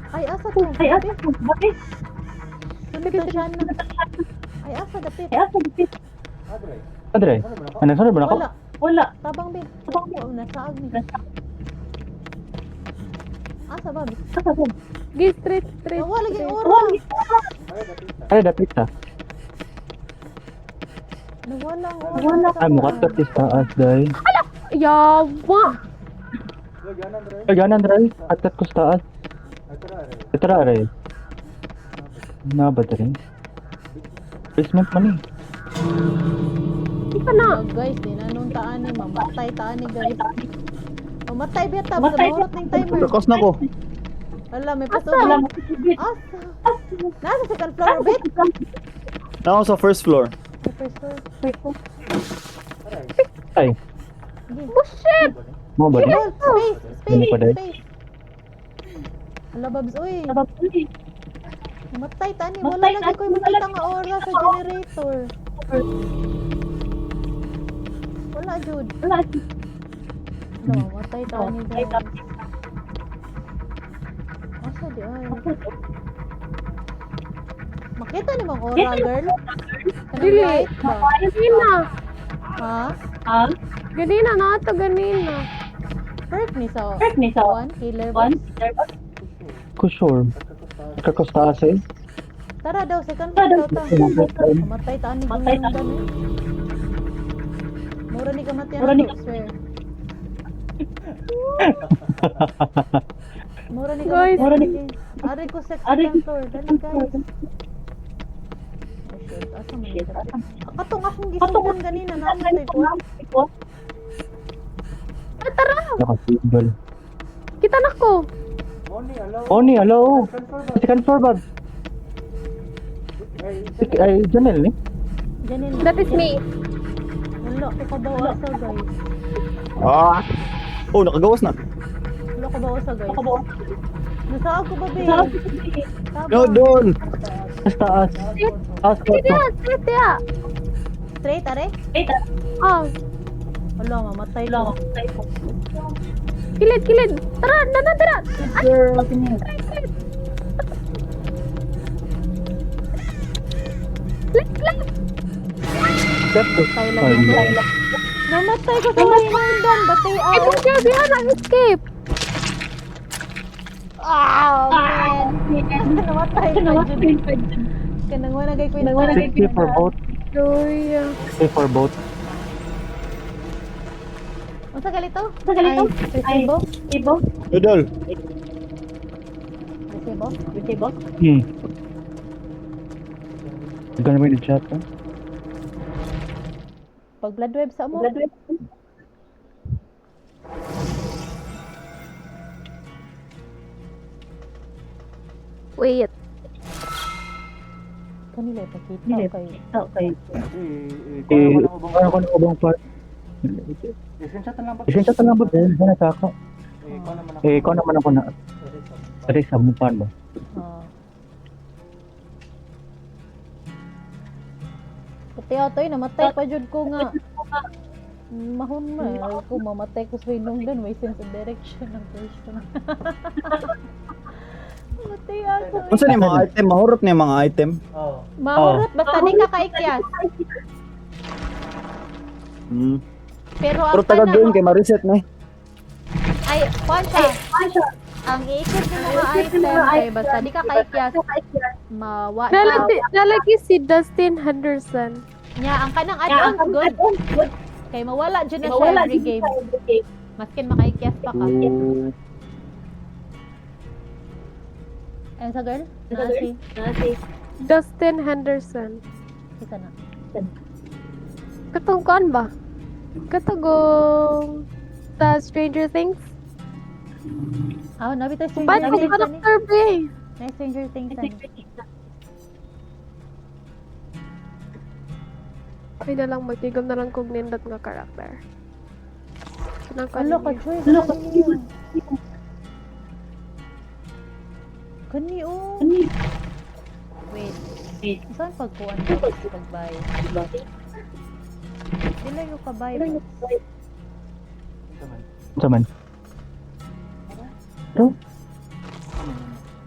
Ay, asa to? Bakit? Sunod siya na. Ay, asa dapit. Adre. Ano sunod ba nako? Wala. Tabang bin. Oo, nasaag ni. Asa ba? Gi straight. Wala lagi ora. Ay dapat ta. Nawala ang ora. Ay mo katot is taas day. Yawa. Ay ganan dre. Atat ko sa taas. Itra re. Na ba dre? Basement man eh. Ika na. Guys, dinanong taan ni mamatay taan ni guys. Mamatay biya tab sa mahurot ning timer. Lakas na ko. Wala may paso. Asa? Nasa second floor bit? Na ako sa first floor. Ay, Bullshit. mo ba? Hold, Ano pa dahil? space. Ala babs, uy. Mamatay tani, wala lagi ko'y makita nga ora sa generator. Wala jud. No, mamatay tani guys. Asa di ay? Makita ni mong ora girl? Kanang Dili. light ba? Ganina. Ha? Ganina na ito ganina. Perk ni sa one killer ba? Ko sure. Kakos taas eh. Tara daw, second floor daw ta. Mamatay taan ni Gunundan eh. Mura ni kamatian ako, swear. Mura ni Guys. kamatian. Ari ko second floor. Dali guys. Oh shit, asa man ito? Katong akong gisundan ganina naman ko. Ah, tara. Nakasigol. Kita na ko. Oni, hello. Second floor ba? Ay, Janelle ni? Janine. That is me. Wala ko ka ba asa guys? Ah! Oh, nakagawas na. Wala ko ba asa guys? Nasaan ko ba be? No, doon! Taas. Taas ko Sige to. na, straight ya. Straight are? Ah, Wala, mamatay ko. kilid. Tara, tara. Left. Step to. Patay lang ako. Namatay ko sa Gunundan. Batay Ay, out. kung siya diyan ang escape. Ah, man. Namatay pa dyan. Kanang wala gay ko yung 60 for both. Joy. 60 for both. Ang sa galito? Resibo? Idol! Resibo? Gonna be in the chat, huh? Pag blood web sa mo? Wait. Kanila ipakita kay Ano ko na ubang part? Isensya lang ba din? Ano saka? Ikaw naman ako na. Pati sa mupan ba? Pati atoy, namatay pa jud ko nga. Mahon ma, kung mamatay ko sa Gunundan, may sense of direction ng person. Mamatay ako. Kung saan yung mga item? Mahurot na yung mga item. Mahurot, basta di ka kaikyas. Hmm. Pero Pero ang taga-game kay ma-reset na eh. ay, Kwanza, ang iikot ng mga item kay basta di ka kaikyas, mawa Nalagi si Dustin Henderson. niya ang kanang add-ons good. Kay mawala dyan na siya every game. Maskin makaikyas pa ka. Ayun sa girl? Nasi. Dustin Henderson. Ika na. Katong kuan ba? Katagong sa Stranger Things? Ah, nabi tayo Ba't Stranger ko Things ani. character, be? Nice Stranger Things ani. Ay na lang, magtigam na lang kong nindot nga character. Kanang Alo ka, kanina. Choy. Kani. Kani, oh. Wait. Saan pagkuhan ka pag-buy? Dila yung ka-buy. Sa man. Ito?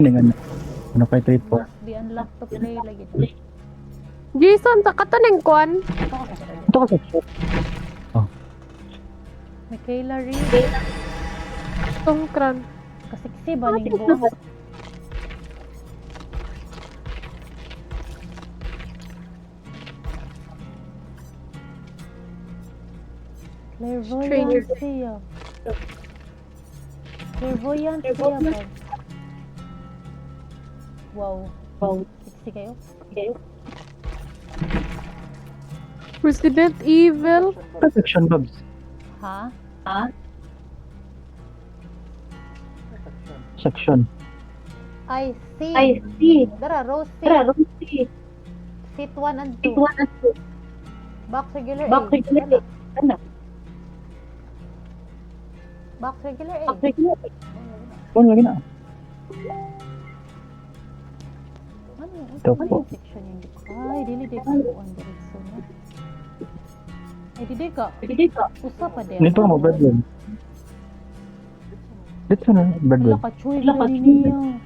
Ano? Ano kay trade po? Must be unlocked to play lagi. Jason, sa kataning kwan. Ito ka sa shop. Michaela Reed. Tongkran. Kasiksi ba ning buhok? Clairvoyant siya. Clairvoyant siya ba? Wow. Siksi kayo? Resident Evil. Section Bobs. Ha? Section. I see. Dara, Rosie. Seat 1 and 2. Box regular A. Ano? Box regular A. Kung lagi na. Ano? Ito Ano po. yung section yung ay, dili di ko on diretso na. Ay, dili ka. Usa pa di. Nito mo bedroom. Dito na Wala bedroom. ka, Choy. Wala niya.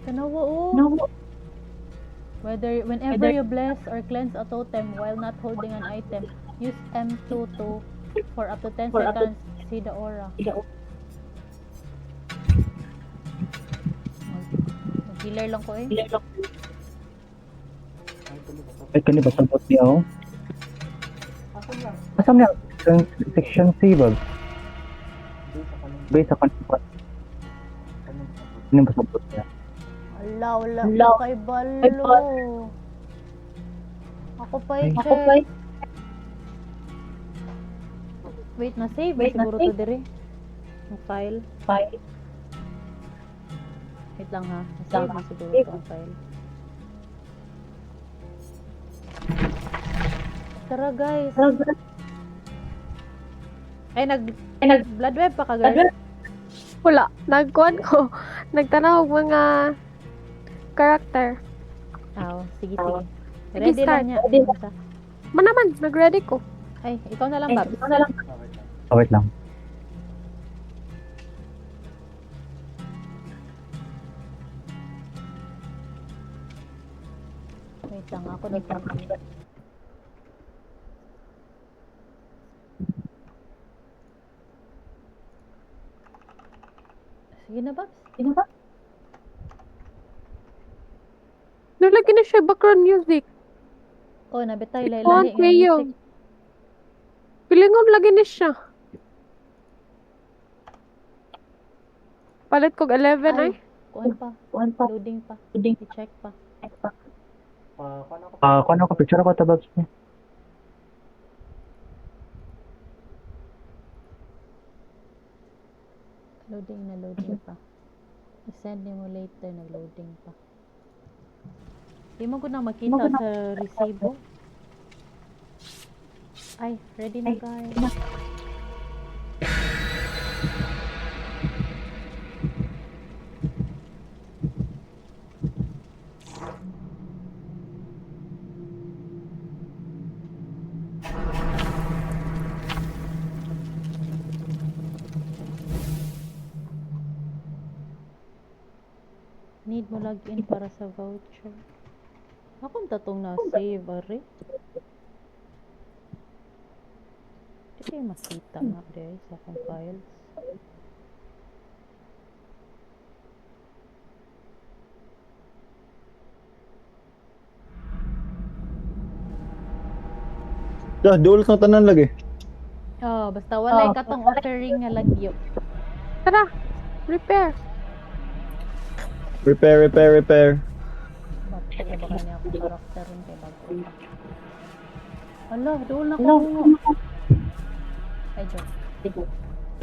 Tanawa, oh. Whenever you bless or cleanse a totem while not holding an item, use M2 for up to 10 seconds. See the aura. Mag-healer lang ko eh. Ay, kani ba sabot niya oh? Asam niya? Section C ba? Base sa kanina. Ano ba sabot niya? Wala kay Balo. Ako pa i-check. Wait, na-save ba siguro to dire? Ang file. Wait lang ha. Na-save na siguro to ang file. Tara guys. Ay, blood web pa ka guys? Wala. Nagkuhan ko. Nagtanaw og mga character. Sige. Sige, Ready start. lang niya. Basta. Manaman, nag-ready ko. Ay, ikaw na lang, Babs. Oh, wait lang. Wait lang, ako nagpapalito. Sige na, Babs. Nalagyan na siya background music. Oh, nabitay Kuhan lahi nga kayo. music. Pilingon lagi na siya. Palit kog 11 ay. Kuhan pa. Loading pa. I-check pa. Kung ano ka picture ako tababs niya. Loading pa. I-send mo later, nag-loading pa. Di mo ko na makita sa resibo. Ay, ready na guys. Need mo login para sa voucher. Akong tatong na-save, ari. Hindi kayo makita nga, guys, sa akong files. Dual kang tanan lagi. Oh, basta walay katong offering nga lagyo. Tara, repair. Repair. Bakit ba kanya akong karakter rin kay bago? Ala, doon na ko. Ay, joke.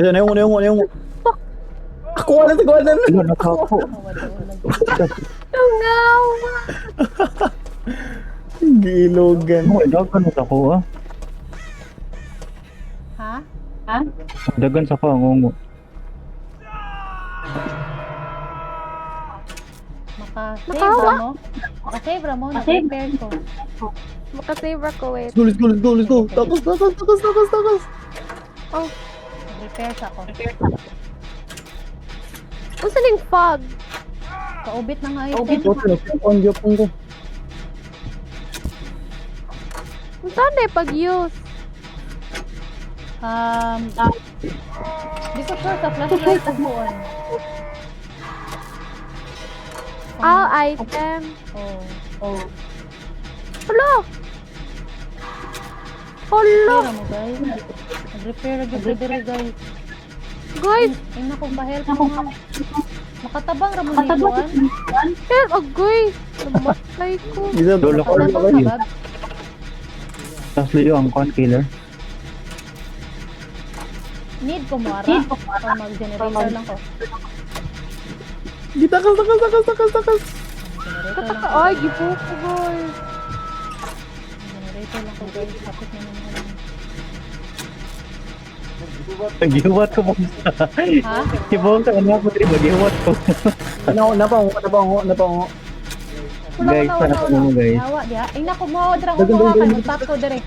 Ayan, yung. Kuha na, kuha na. Wala nakapo. Tungaw! Gilogan. Ano, dagan sa ko ah. Ha? Dagan sa pangungo. Maka-save ra mo? Maka-save ra mo? Nag-repair ko. Makasave ako, wait. Let's go, let's go, let's go, let's go. Takas. Oh, Repair sa ako. unsa ning fog? Kaubit na nga Okay, item. on gyapon ko. Unsa na pag-use? Di ko sure sa flashlight ang buon. Item. Oh. Hello! Hello! Repair mo guys. Nag-repair ra gyud diri guys. Guys, Ay na kung ba-help mo nga. Makatabang ra mo ni buwan. help! Agoy! Namatay ko. Isa Dolo ko. Makatabang ka ba? Tapos liyo ang con killer. Need ko mo ara. Para mag-generator lang ko. Takas. Generator lang ko. Ay, gipo ko, guys. Generator lang ko guys. Tapos na naman. Nagiwat ko mo. Ha? Kibong ka na po diri nagiwat ko. Napango. Guys, sana po mo guys. Yawa diha. Ay nako mo dira ko kuha ka ng tap ko dire.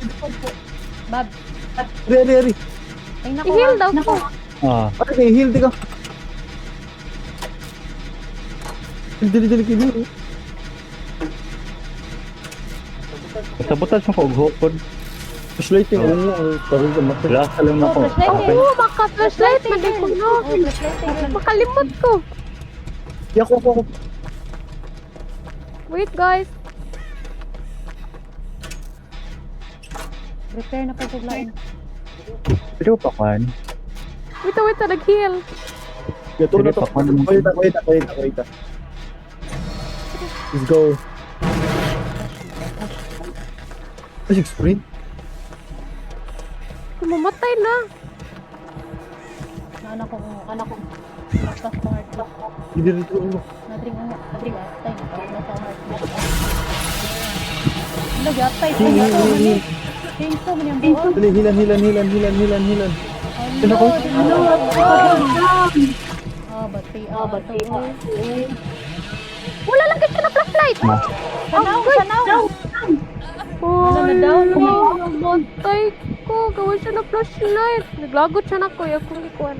Bab. Re. Ay nako. I-heal daw ko. Ah, Ay, heal ka. Dili kini. sabotage mo ko og hopod. Flashlight yung ano, parang gamatay. Wala ka lang ako. Flashlight Oo, maka-flashlight. Mali ko no. Oh, flashlight. Makalimot ko. Ako. Wait, guys. Repair na pagkuglaan. Pero pa kan. Wait, nag-heal. Gato na to. Wait. Let's go. Ay, sprint. Mamatay na. Anak ko. Lakas ko heart. Hindi rito. Nadring atay na para sa heart. Nag-atay ko na. Tingko mo niyang buo. Dali, hilan. Hello. Batay. Wala lang kasi na flashlight. Sanaw. Ay, na-down me. namatay ko. Gawin siya na flashlight. Naglagot siya na ko. Kung ikuan.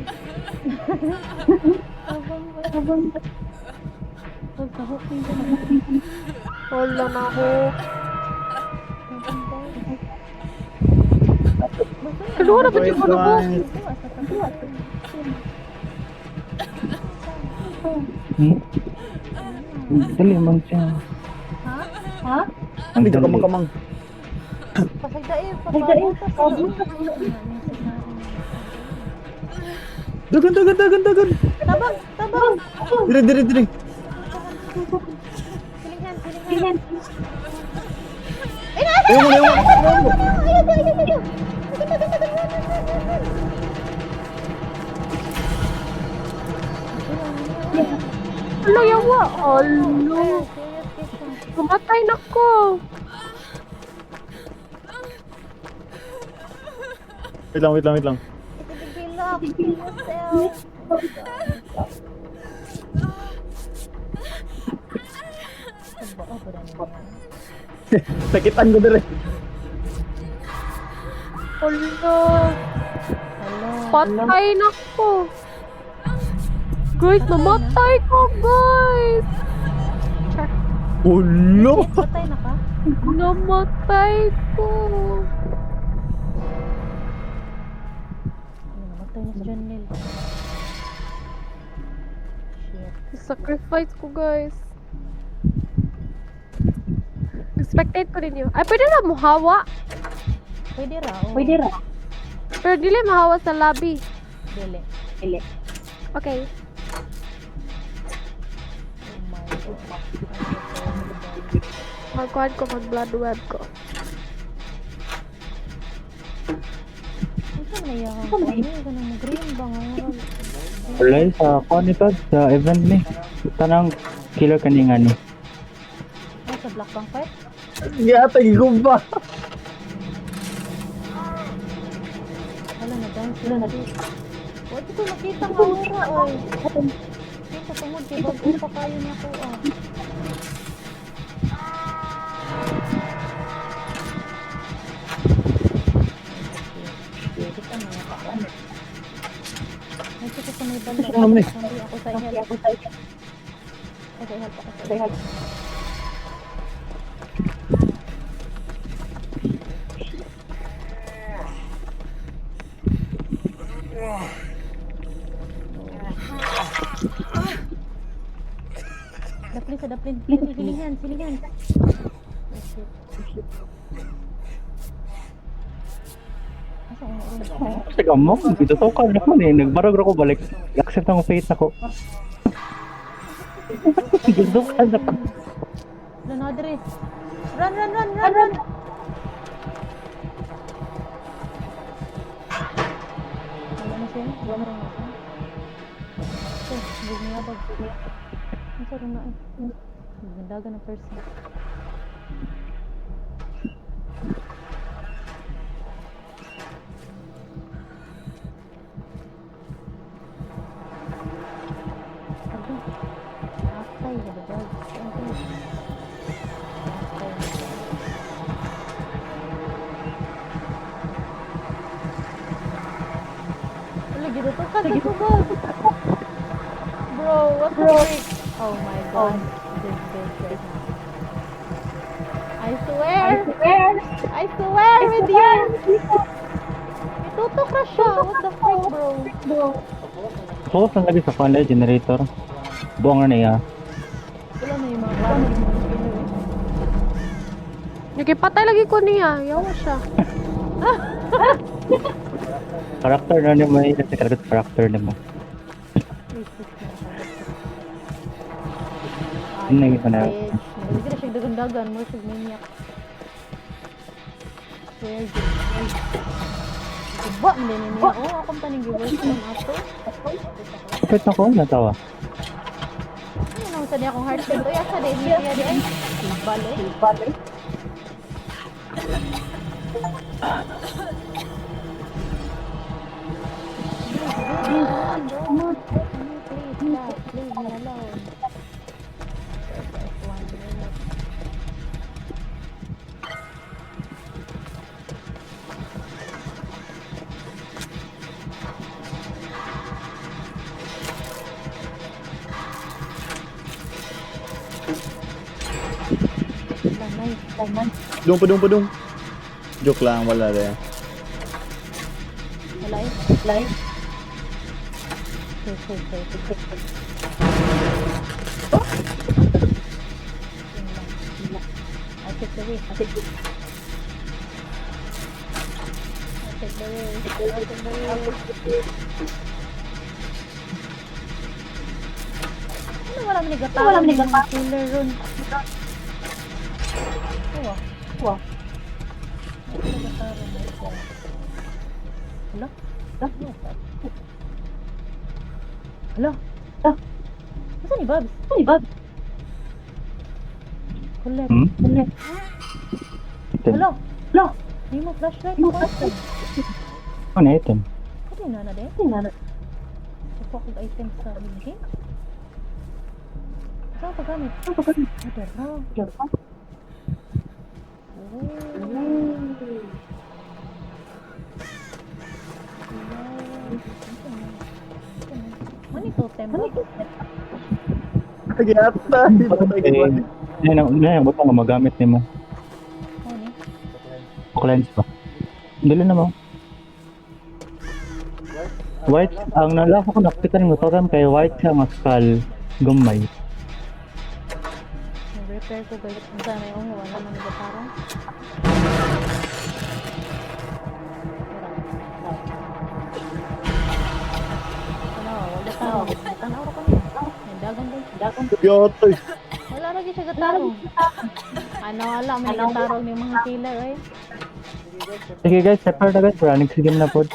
Wala na ako. Kaluwa na ba siya ko na ko? Dali man siya. Ha? Hindi ka kamang. Pasagdae. Dagan. Tabang. Dire. Silingan. Ayaw mo. Ayaw. Alo, yawa. Alo. Kumatay na ko. Wait lang. Kill yourself. Sakitan ko dire. Alo. Patay na ko. Guys, namatay ko, guys. Char. Ulo. Patay na ka? Namatay ko. Namatay na si Janelle. Shit. Sacrifice ko, guys. Expected ko rin yun. Ay, pwede na mo hawa. Pwede ra. Pero dili mahawa sa lobby. Dili. Okay. Oh my God. Magkuhan ko, mag-blood web ko. Ano Ano na yan? Ano na mag-green ba nga? Wala sa kuan ito, sa event ni. Tanang killer kaninga ni. Ay, sa Black Bang Fight? Gatay ko ba? Wala na dance. Wala na dance. Wala ko nakita nga aura ay. Kita tungod kay bago pa kayo niya ko ah. Kita na yata ko. Ay, sige sa may bala. Hindi ako sa help. Okay, help ako sa help. Daplin sa daplin. Silingan, silingan. Oh, shit. Asa ang ulo? Sige mo, dito to ka naman eh. Nagbarag ako balik. Accept ang fate ako. Dito ka na pa. Run, Audrey. Run, run, run, run, run. Wala na siya. Wala na siya. Ito, huwag niya bag. Ang sarong na eh. Gandaga ng person. Ano? Akay, gabagag. Wala, gito to ka. Gito ba? Bro, what the freak? Oh my god. This right now. I swear with you! Itutok na siya. What the freak, bro? Focus lang lagi sa fan generator. Buong na niya. Wala na yung mga plano yung mga killer eh. Nagipatay lagi ko niya. Yawa siya. Karakter na niya may nagkakaroon sa karakter niya mo. Ano yung isa na? Nagigil na siya dagan-dagan. More siya maniac. Swear, Iba, hindi niya. Oo, akong panigibay sa mga ato. Kapit na ko, natawa. Ano nang sa niya akong heart set? Uy, asa din niya di ay. Bale. Please stop. Leave me alone. Just 1 minute. Lamay. Padung. Joke lang, wala rin. Wala eh. Okay. I take the risk. Ano wala man nagatawa? Killer run. Wow. Hala? Saan ni Babs? Collect. Hala? Hindi mo flashlight mo kasi. Ano item? Kasi na din? Ito akong item sa game. Saan pa gamit? Ada na. Ano ito, tembo? Nagyata. Yan ang butang magamit ni mo. Ano? Cleanse ba? Dili na mo. White, ang nalasa ko nakitan mo totem kay white siya nga skull gumay. Nag-repair ko guys. Ang sana yung wala man nagatarong. Tanaw ko niya. Dagan din. Yotoy. Wala lagi siya gatarong. Wala. May gatarong yung mga killer eh. Sige guys, prepare na guys. Running sige na po.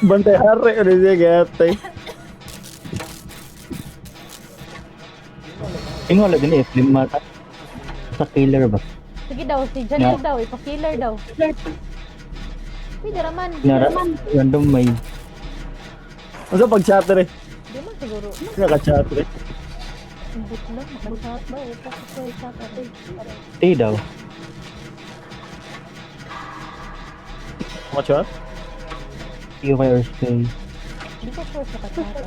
Bantay hari, ano siya gatay. Yung wala din eh, lima sa killer ba? Sige daw, si Janelle daw, ipa-killer daw. Pwede raman. Random may Masa pag-chatter eh. Di man siguro. Naka-chatter eh. Imbut lang, makasat ba? Ito ko sa chat. stay daw. Maka-chat? Okay or stay. Di ko sure sa kachat.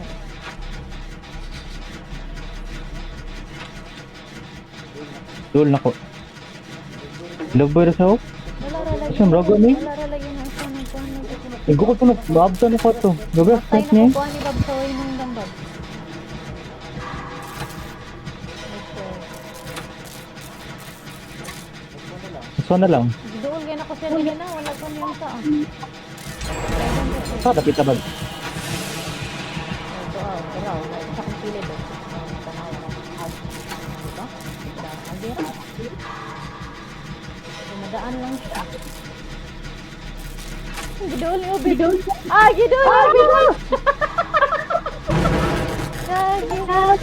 Dul na ko. Lover sa ako? Wala ra lagi. Saan, rago ni? Wala ra lagi na sa nagkuhan na. Igo ko to na, maabta na ko to. Lover, Patay start na niya. kukuha ni Bob sa way ng gambag. So na lang. Doon gaya na ko siya na, wala pa niyang sa. Sa dapit tabag. Ito raw, sa kong pilid. Tanawa na. Diba? Agera. Dumadaan lang siya. Gidol ni Obi. Ah, gidol! Gidol! Gidol!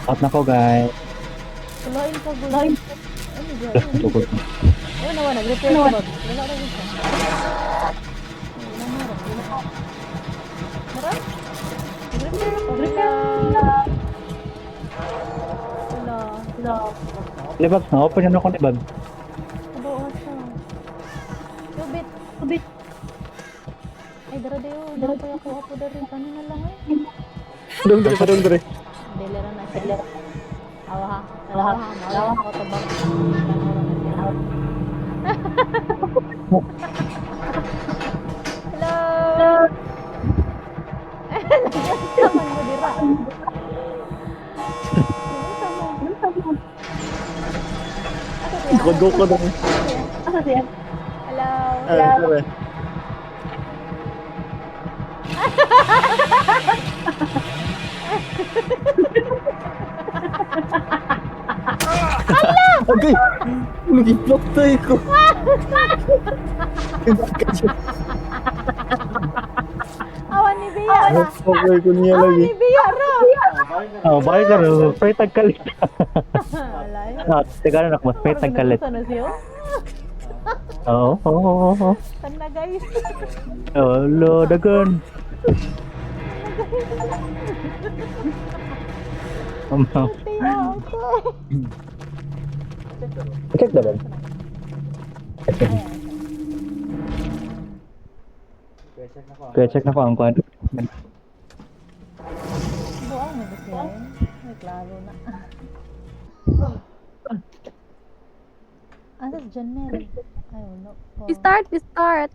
Out na ko guys. Tuloyin ka, guloyin. Ano dyan? Tukot. Ayun naman, nag-repair ka ba? Wala na rin siya. Wala na rin. Maram? Nag-repair ako. Wala. Libag na, open yan ako libag. Kabuo siya. Subit. Ay, dara dayo. Dara pa ako apo dara. Kanina lang eh. Padung dre. Delera na siya. Awa ha. Malawa ako tabang. Hello! Nagsaman mo dira. Go ko dong. Hello! Tara. Okay. Nag-block tayo ko. Awan ni Bia ra! Okay ko niya Awan lagi. ni Bia ra! Oh, bakit ka rin? Pwede tagkalit. Alay. Teka na ako, mas pwede tagkalit. Sana siyo? Oo. Kan na guys. Oh, lo, dagan. Tiya ako. Check daw ba? Kaya check na ko ang kwan. Buang mo ba siya? Ay, klaro na. Asas Janelle? Ay, wala pa. Start.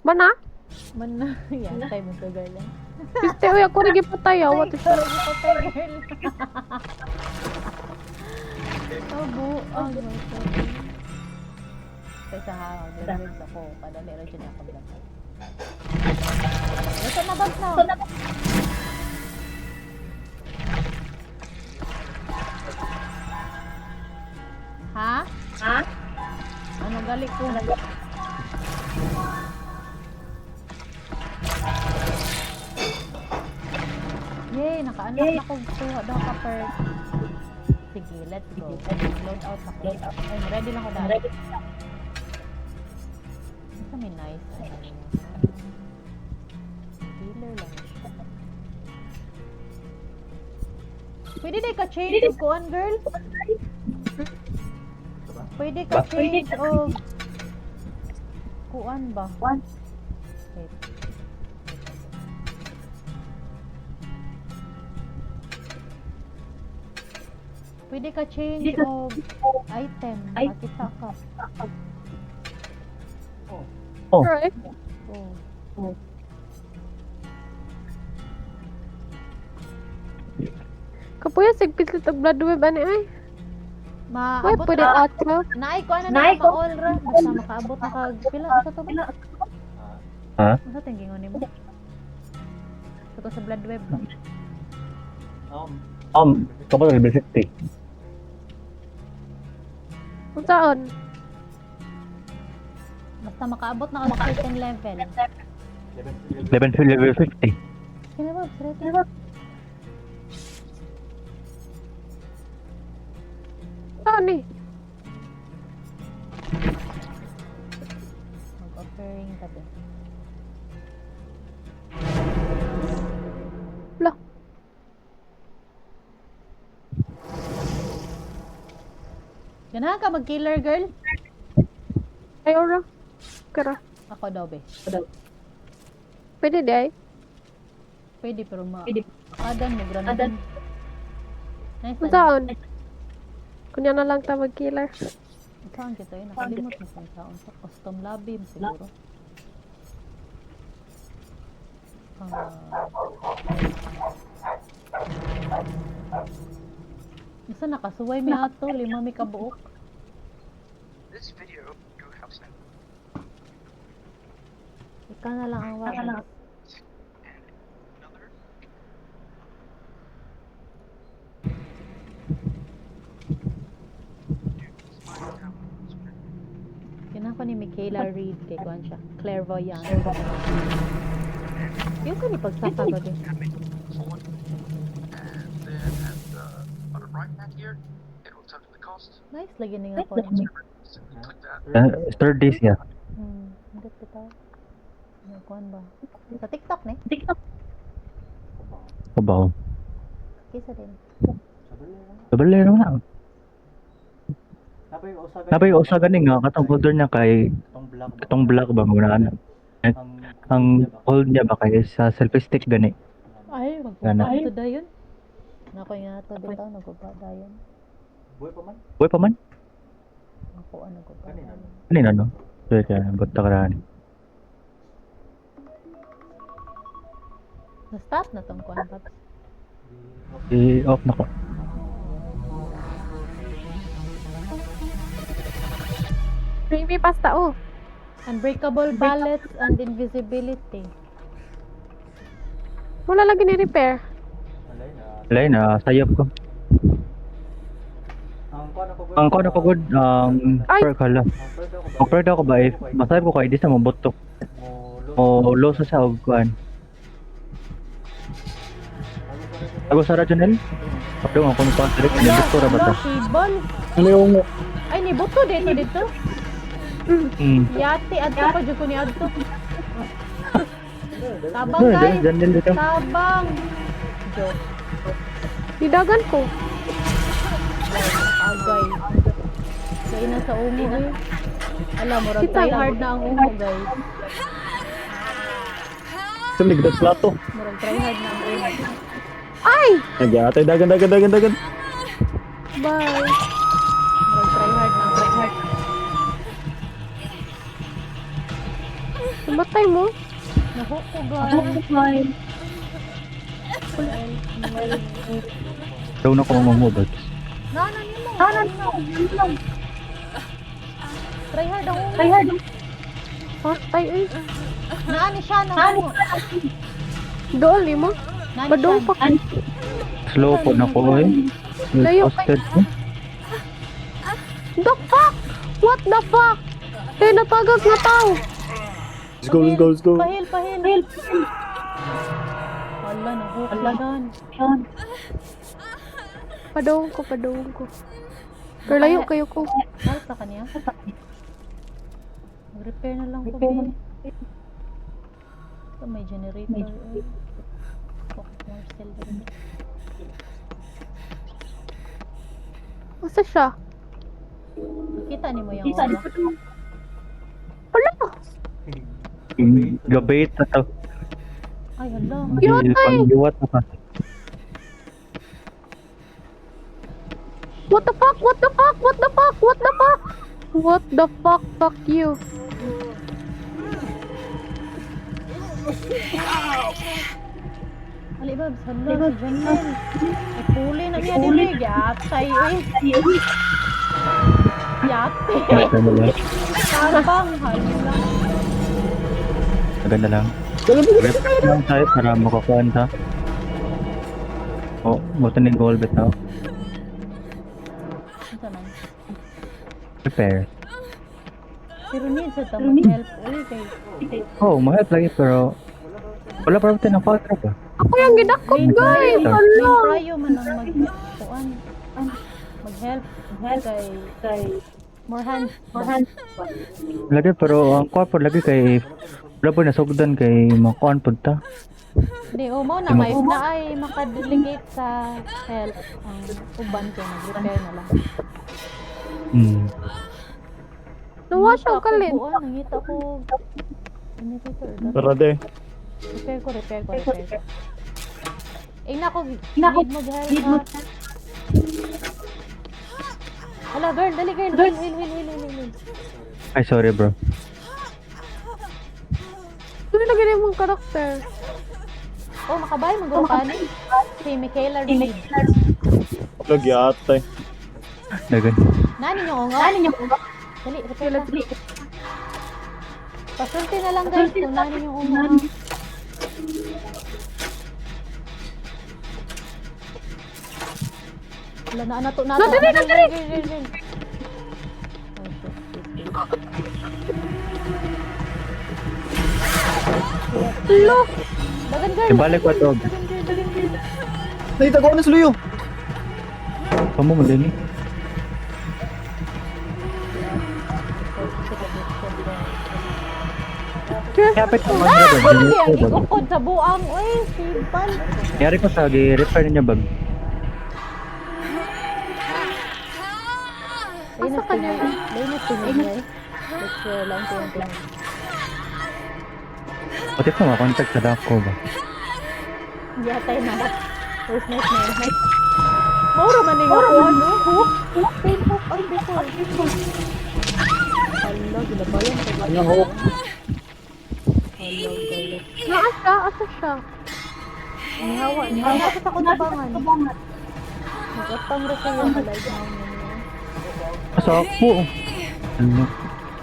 Mana? Man na. Yan, time mo to girl. Piste, uy, ako rin ipatay, what is that? Sorry po tayo girl. Oh, buang mo siya. Kaysa ha, mag-reverse ako. Kadali rin siya ako lang. Ito na bag na. Ha? Ano gali ko? Yay, naka-unlock na ko. Kuha daw ka per. Sige, let's go. Load out na ko. Ay, ready lang ko dahil. Ito may nice. Healer lang siya. Pwede na ka-change of kuhan, girl? Pwede ka-change of kuhan ba? Wait. Pwede ka change of item. Makita ka. Oh. Right. Oh. Kapuya, sigpit ka tag blood web, ani ay. Ay, Maabot pwede na. auto. Naay ko ano na ma-all ra. Basta makaabot na kag pila sa to ba? Ha? Ano tingin ni mo? Sa sa blood web ba? Kapag level 60. Kung saan? Basta makaabot na ka sa certain level. Level 50. Kaya ba, ready? Saan eh? Mag-offering ka din. Wala. Ganahan ka mag-killer, girl? Ay, ora. Kara. Ako daw, be. Pwede di ay? Pwede, pero adan mo, granadin. Nice, Kung saan? Kunya na lang ta mag-killer. Saan kita yun? Nakalimot mo kung saan. Sa custom lobby siguro. Isa nakasuway mi ato, 5 mi kabuok. This video you have sent Ikaw na lang ang wala. another Kinang ko ni Michaela Reed kay kuan siya. Clairvoyant. Yung ka ni pagsaka ba din? forward, and then at the bottom right hand here, it will tell you the cost. Nice lagi ni nga po. Simply click that. Third days niya. Hindi pa tayo. Ano kuan ba? Sa TikTok ni? Kabaw. Kisa din. Kabalero na. Napay usa gani nga katong holder niya kay katong black ba muna ang hold niya ba kay sa selfie stick gani. Ay, Gana. magpupa ito dayon. Nako nga ito dito, nagpupa dayon. Boy pa man. Ako ano ko pa. Kanina no. So kaya butta karani. Na-stop na tong kuan pa. I-off na ko. Creamy pasta oh. Unbreakable pallets and invisibility. Wala lagi ni repair. Alay na sayop ko. Ang kuha na ko good Ay! perk hala. Ang perk ako ba if masayop ko kay di sa mabutok. O losa sa og kuan. Ako sa Rajonel. Pagdo ako ng contract ni Victoria ba ta? Shibol. Ano yung Ay, ni buto dito. Yati, adto pa dyan ko ni adto. Tabang guys. Janel dito. Tabang. Joke. Didagan ko. Agay. Kaya na sa ungo eh. Alam mo, try hard na ang ungo guys. Sumig dat plato. Murag try hard na ang ungo. Ay! Nagyatay dagan. Bye. Murag try hard na ang try hard. Namatay mo? Naku ko guys. Daw na ko mamudot. Nanan mo. Try hard ang ungo. Patay eh. Naani siya ng ungo. Dool mo? Naani Badong siya. pa. Slow po na ko eh. Layo Posted ko. The fuck? What the fuck? Eh, natagag na tao. Let's go. Pahil. Wala, nahukulan. Padawong ko. Pero layo kayo ko. Mahal sa kanya? Mag-repair na lang ko, be. Ito, may generator. Pocket more silver. Asa siya? Nakita ni mo yung ola. Wala. Gabait na to. Ay, hala. Yun, ay. Panggiwat na pa. What the fuck? Fuck you. Ali, Babs. Hala, si Janelle. Ay, puli na niya din eh. Yatay eh. Yate. Maganda lang. Tabang. Hala. Maganda lang. Repair lang tayo para makakuhan ta. Oh, buta ni goal bet na. Ito man. Repair. Pero need sa tamang help. Uy, kay... Oh, mahal lagi pero wala pa rin ng 4 ba? Ako yung gidakot, Main guys! prayo. Hala! Main prayo man ang mag... Mag-help. Kay... More hands. Lagi pero ang kuha lagi kay wala po nasugdan kay makuan punta. Di, mo na. May na ay makadelegate sa help. Ang uban ko, nag-repair na lang. Nawa siya kalit. Nangita ko. Generator. Tara de. Repair ko. Ina ko, need mo help. Hala, girl, dali girl. Heal. Ay sorry bro. Ano na ganyan mong karakter? Oh, makabay, mag-upanin. Si Michaela Reed. Lagi atay. Dagan. Nani niyo nga? Dali, repair na. Pasulti na lang guys kung nani niyo nga. Wala na, nato. Dali. Hello! Dagan girl. Ibalik ko to. Naitago na sa luyo. Kamu mo din. Kapit ko man Ay, bag. ang ikukod sa buang. Uy, simple. Yari ko sa repair niya bag. Asa ka niya? Linus tingin. Let's lang ko yung tingin. Pati ko ma-contact sa dako ba? Hindi atay na. First night na yun. Mauro man yung ako, ano? Hook. Ay, before. Hala, gila ba yan? Ano ho? Asa siya? Nihawa sa tabangan. Nagkatang ra siya yung alive na yun. Asa ako. Ano?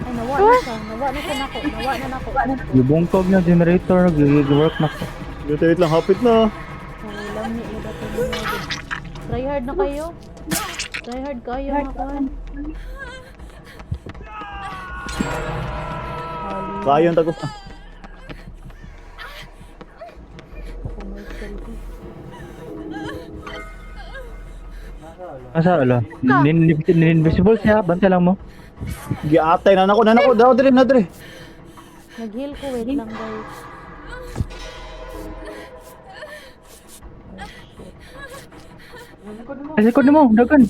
Ay, nawa na siya. Nawa na nako. Gibungkog na generator, gig-work na ko. Wait lang, hapit na. Ay, lang ni Ida to niya. Try hard na kayo. Try hard kayo, makuhan. Kaya ang tago. Asa ala? Invisible siya, banta lang mo. Giatay na nako. Daw dire na dire. Nag-heal ko, wait lang guys. Ay, likod mo, dagan.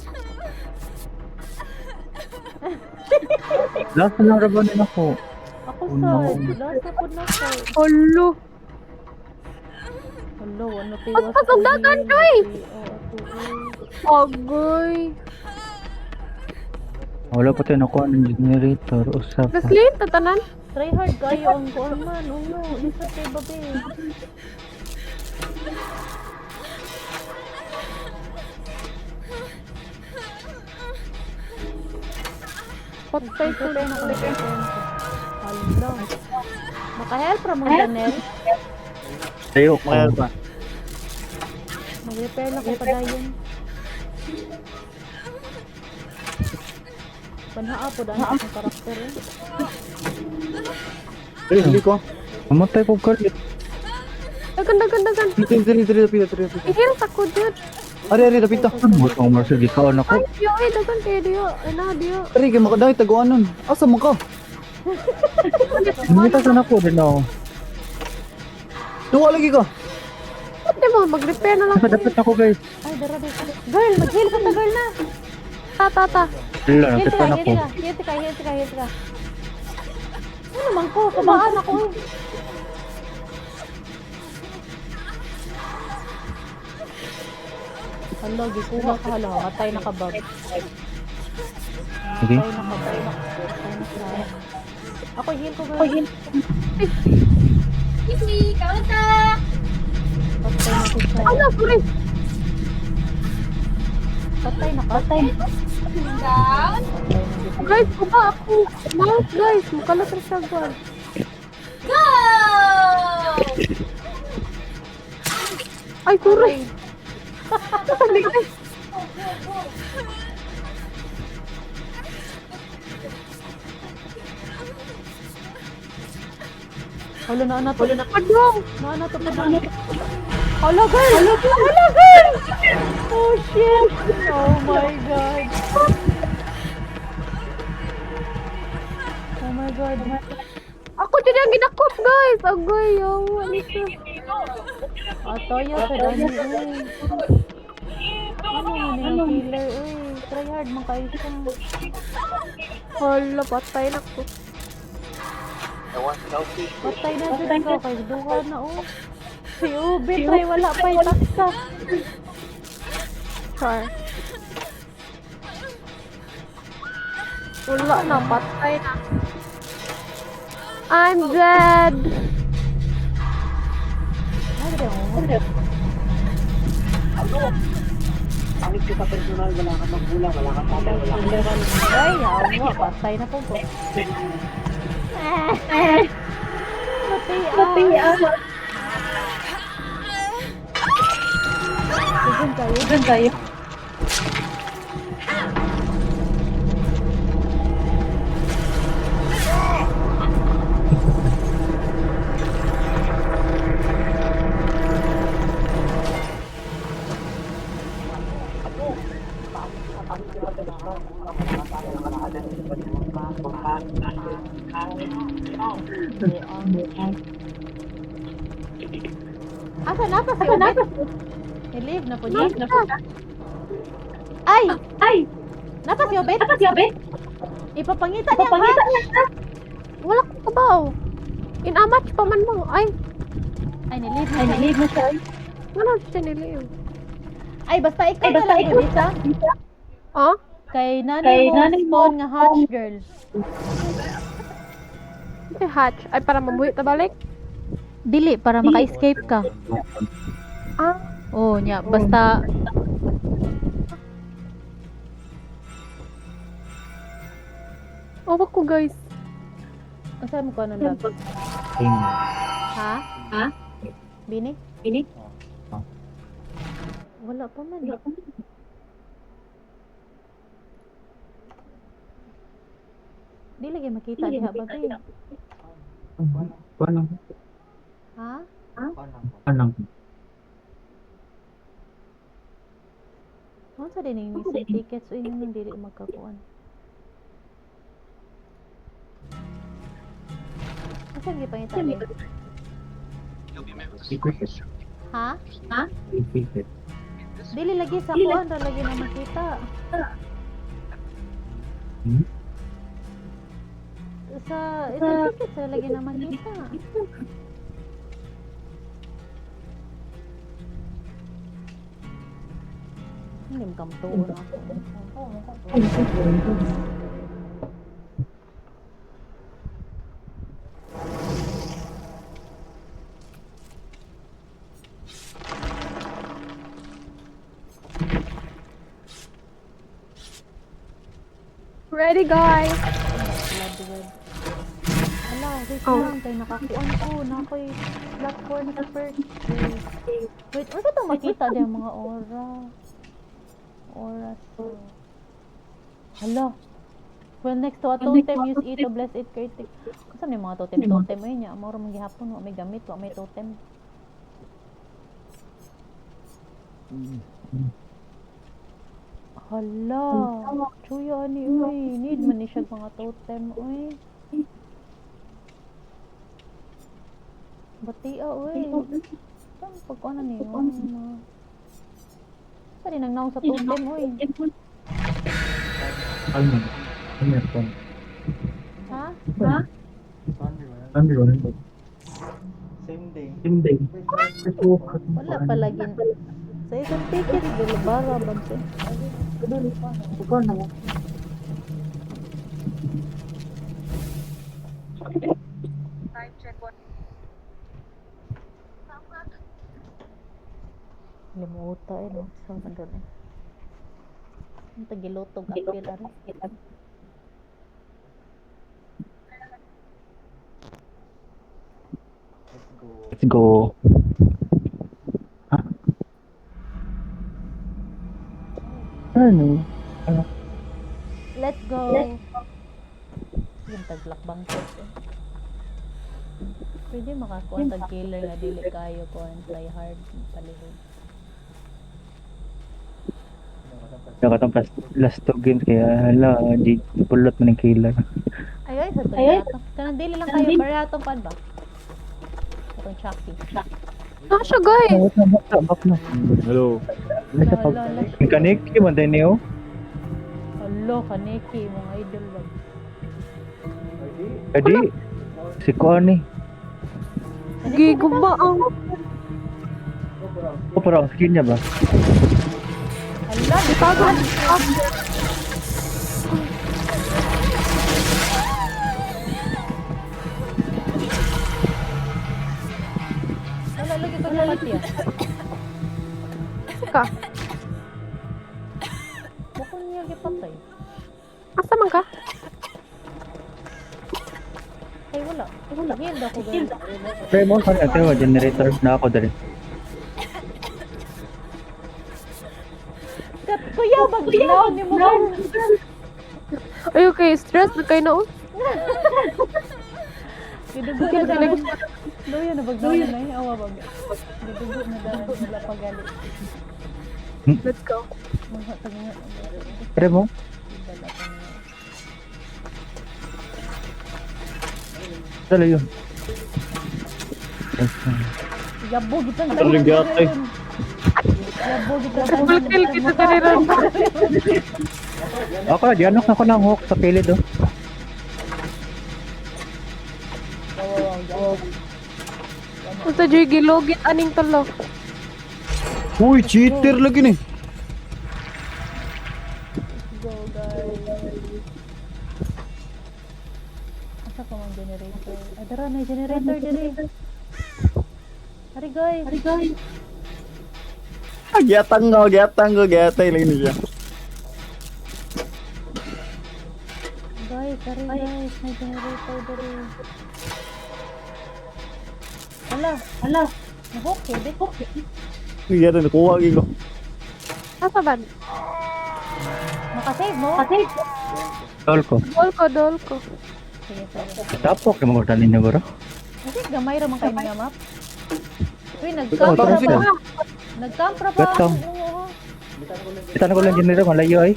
Last na lang rabanin ako. Ako Oh, sa, no. last na po na ko. Hello! Hello, ano tayo? Pagpagdagan, Joy! Agoy! Wala pa tayo nakuha ng generator. Usap pa. Gaslin, tatanan? Try hard kayo ang kuhan man. Uyo, isa kay babe. Patay ko Patay na ko. Hello. Maka-help ra mo Janel. Tayo ko. Mayroon pa. Mag-repair na ko padayon. Banhaa po dahil akong karakter eh. Dili ko. Mamatay ko kalit. Dagan. Dili. Ihil sa ko, dude. Ari dapita. Ano mo itong Marcel? Gikaon ako. Ay, diyo, dagan kayo diyo. Ay na, diyo. Ari kay makadai taguan nun. Asa man ka? Nangita sa nako din ako. Duwa lagi ka. Hindi mo, mag-repair na lang. Nasa dapat ako guys. Ay, dara. Girl, mag-heal ka girl na. Ta. Wala, Heal natipan ka, ako. heal ka. Ano naman ko? Kabaan ako eh. Hala, gikuha ka hala. Matay na ka, Bob. Sige. Matay na ka. Ako, heal ko, girl. Patay na siya. Ano, sorry. Patay na ka. Guys, kuha ako. Mouse, guys. Makalat na siya, guys. Ay, sorry. Guys. Hala na to. Padong! Na to padong. Hala girl! Hala girl! Oh shit! Oh my god. Oh my god. Ako dyan ang ginakop, guys! Agoy, yawa. Atoyo sa dami, uy. Ano man yung killer, uy. Try hard man kayo siya. Hala, patay na ko. Patay na dyan ikaw kay duha na, oh. Si Ubi, try wala pa itaksa. Char. Wala na, patay na. I'm dead! Ano ba yung Ay, yawa, patay na po ko. Matian. Sigan kayo. Asa na pa si Obet? I-leave na po niya. Ay! Napa si Obet? Ipapangita niya ha? Wala ko kabaw. Inamach pa man mo. Ay, Ay, na siya. wala siya niliw. Ay, basta ikaw na lang yun, isa. Ah? Kay nanay mo spawn nga hatch girl. Ay, hatch. Ay, para mabuhi ta balik? Dili, para maka-escape ka. Ah, Oh, nya, basta... awak ko, guys. Asa mo ka nun lang? Ha? Bini? Wala pa man. Di lagi makita diha ba be? Ha? Ano sa din yung missing tickets o yung dili magkakuan? Asa gi pangita ni? You'll be met with a surprise. Ha? Dili lagi sa kuan ra lagi na makita. Sa tickets ra lagi na makita. Hindi mo kamtuon ako. Ready, guys. Bloodwood. Ala, wait lang. Kaya nakakuan ko. Nakoy platform sa first. Wait, ano itong makita diyan mga oras. Hala. Well, next to a totem, use E to bless it, critic. Kasi may mga totem mo yun niya. Moro mong gihapon, may gamit, may totem. Hala. Chuya ni, uy. Need man ni siya mga totem, uy. Batia, uy. Saan pagkuanan niyo? Saan rin nagnaong sa totem, uy? Ha? Same day. Wala palagi. Sa isang ticket, bilibara ba siya? Limuta no? Saan ka doon eh? Ang tagilutog apil ari. Let's go. Ano? Let's go! Yung taglakbang test eh. Pwede makakuha tag killer nga dili kayo kuan try hard palihog. Nakatang last 2 games kaya hala, di pulot man ng killer. Ay sa to. Kanang dili lang kayo para atong pan ba? Atong Chucky. Nasya guys. Back na. Hello. Nasa pag kaniki man din niyo. Hello, kaneki mga idol ba? Edi si Kuan ni. Giguma ang. O parang skin niya ba? Hala, Tago. wala lagi ko na pati ah. Ka. Bako niya gipatay. Asa man ka? Ay wala. Heal ako guys. Try mo sa ito generator na ako dali. Kat kuya baglaw ni mo. Ay, okay. Stress na kayo na. Gidugo na dali. Loya na baglaw na ay awa bag. Gidugo na dali wala pa gali. Let's go. Mga tagna. Try mo. Dala pa niya. Dala yun. Yabo gitang Tarig yatay. Yabo gitang Triple kill kita sa rin. Ako na, dianok na ko ng hook sa kilid oh. Unsa joy gilogit aning talo. Uy, cheater lagi ni. Go guys. Asa pa mang generator? Ay dara na generator diri. Hari guys. Gyatang ko, lagi ni siya. Guys, hari guys, may generator diri. Hala. Okay, di ko. Gyatang nakuha ko. Asa ba? Makasave mo? Tol ko. Dol ko. Sige, sige. Tapok yung mga talin niya bro. Kasi gamay ra man kayo nga map. Uy, Oo, nagkampra tapos pa. Nagkampra pa. Gato. Oo. Kita na ko lang generator malayo ay.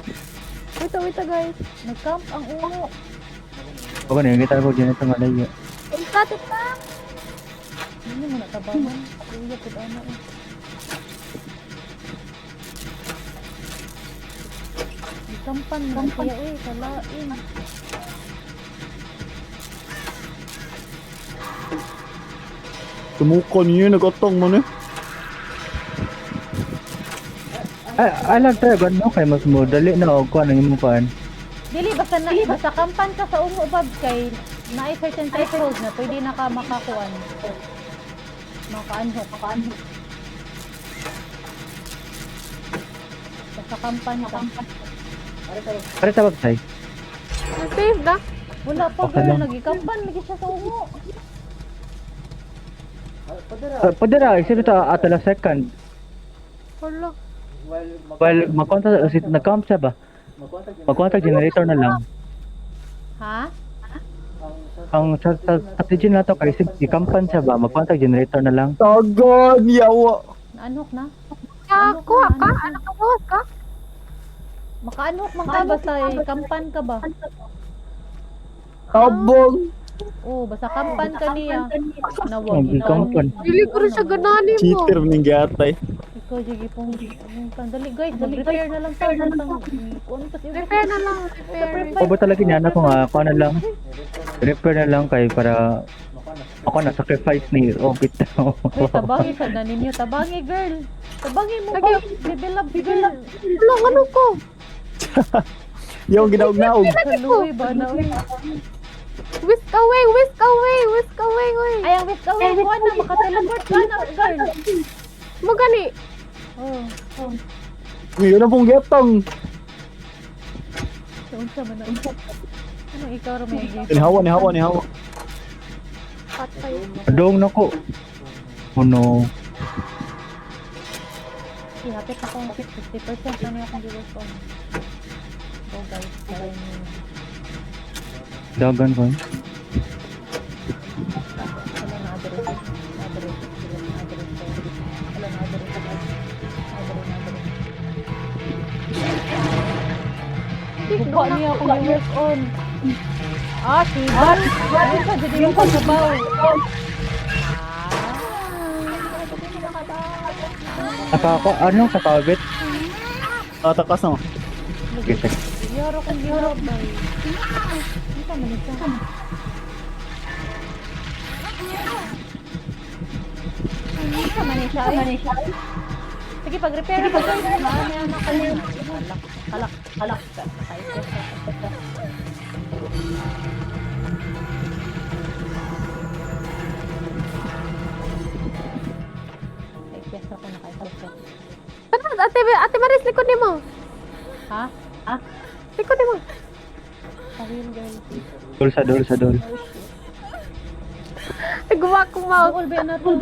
Wait guys. Nagkamp ang ulo. Ako na, kita ko generator malayo. Umsatit pa. Hindi mo natabangan. Kuya, pud ana eh. Ikampan man kaya eh, kalain. Sumuko niyo, nagotong mo ni. Ay lang tayo, gano'n kay mas mo. Dali na ako, ano yung mukaan. Dili basta kampan ka sa umo bab kay naay certain threshold na pwede na ka makakuan. Makaanhok. Basta kampan ka. Para tabag tayo. Na-save na. Wala pa Okay girl, lang. nagikampan lagi siya sa umo. Padara, isip ito atala second. Hala. Well, nag-comp siya ba? Mag-contact generator na lang. Ha? Ang sa strategy na to kay i-campan siya ba? Mag-contact generator na lang. Tagon, yawa. Naanhok na? Kuha ka? Anak ka boss ka? Makaanhok man ka basta kampan ka ba? Habong. Oh, basta kampan ka niya. Nawag Ang gikampan. Dili ko rin siya gananin mo. Cheater ning gyatay. Ikaw jigi pong dali guys, mag-repair na lang tayo ng Repair na lang. Repair. O ba talaga niya na kung ako na lang. Repair na lang kay para ako na sacrifice ni Obit. Wait, tabangi sa na ninyo. Tabangi girl. Tabangi mo Lagi. ba? Level up girl. Lang, ano ko? Yung ginaog-naog. Kaluwi ba na uy? Whisk away, uy. Ay, ang whisk away ko na. Maka-teleport ka na girl. Magani. Oh. Yun na pong gyatang. Unsa man na. Ano ikaw ra may gift? Nihawa. Patay. Dong na ko. Oh no. Okay, hapit ako 50% na niya akong gift ko. So guys, try niyo. Dagan ko. nakuha niya kung viewers on. Ah, sibat. Ayun ka, jadi yung pagsabaw. Anong kakabit? Tatakas mo. Gisik. Yaro kong gihap ba? Hindi ka manisa. Hindi ka manisa. Sige, pag-repair ako guys. Marami anak ka niya. Kalak. Ay, yes ako nakaipos. Ano, ate Maris, likod ni mo. Ha? Likod ni mo. Pahil girl. Dol sa dol. Nagawa ko mouse. All ba na to?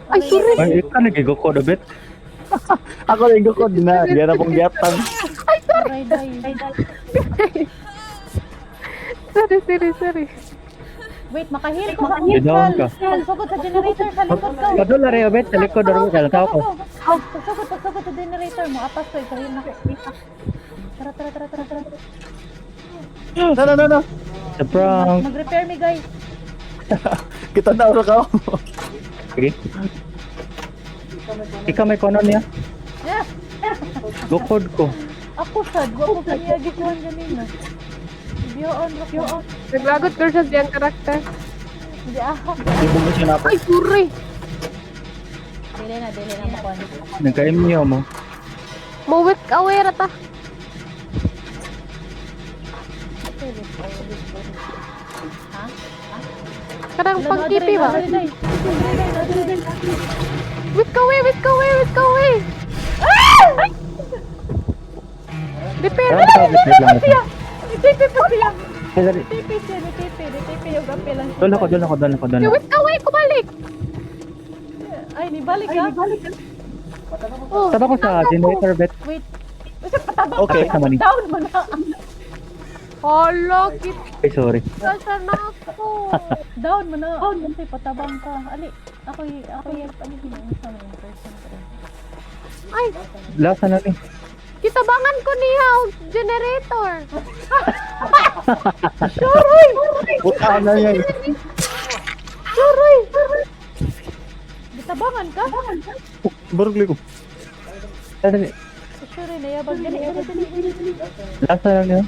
Ay, sorry. Ay, ikaw nagigo ko na bit. Ako rin ko na. Di na pong gyapang. Aray, day. Sorry. Wait, makahil ko sa Bidawang ka. Pagsugod sa generator sa likod ka. Kadol na rin bit. Sa likod na rin. Tao ko. Pagsugod sa generator mo. Apas ko, kahil na. Tara. No. Sa prank. Mag-repair me, guys. Kita na uro ka. Okay. Ikaw may konon niya. Yeah. Gukod ko. Ako sad. Wako ka niya gikuhan ganina. Biyoon. Naglagot ko siya siyang karakter. Hindi ako. Ibong mo siya na po. Ay, sorry. Dili na makuha. Nagka-imyo mo. Mawit ka, away rata. Ha? Karang pang-tipi ba? Day. Wait ka, away. Repair. Parang kakabit lang ako. Tipi pa siya. Ay, dali. Tipi yung gapi lang siya. Dol ako. Wait ka, away. Kumalik. Ay, nibalik ka? Oh, Taba ko sa generator bit. Wait. Kasi patabang Okay. ka. Naman eh. Down mo na. hala, kita Ay, sorry. siya na ako. Down mo na. Kasi patabang ka. Ali, ako yung sama yung person ko. Ay, Lasa na rin. kitabangan ko niya og generator. Puta na yan. Sorry. Bitabangan ka? Barugli ko. Dali. Sure, nayabag dali. Lasa na rin.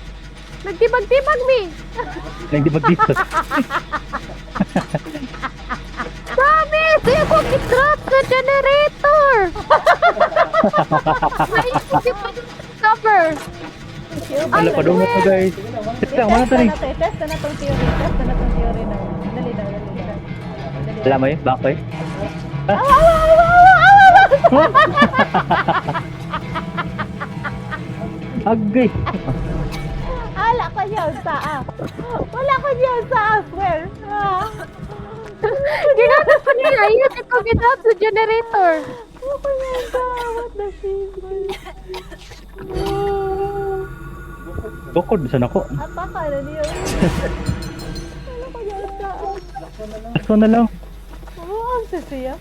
Nagtibag-tibag mi. Nagdibag-dito. Promise, ayaw ko kitrap sa generator. Naisip ko cover. Wala pa doon mo guys. Sit lang, wala to rin. Test na itong theory. Na. Dali daw. Alam mo yun? Bako eh? Agay. Ala ko niya sa Wala ko niya sa swear. Ginagawa ko niya. Ayaw ko kitrap sa generator. Ako niya sa what the shit. Bukod, saan ako? Ataka na niya. Wala ko niya sa Aso na lang. ang sisiya.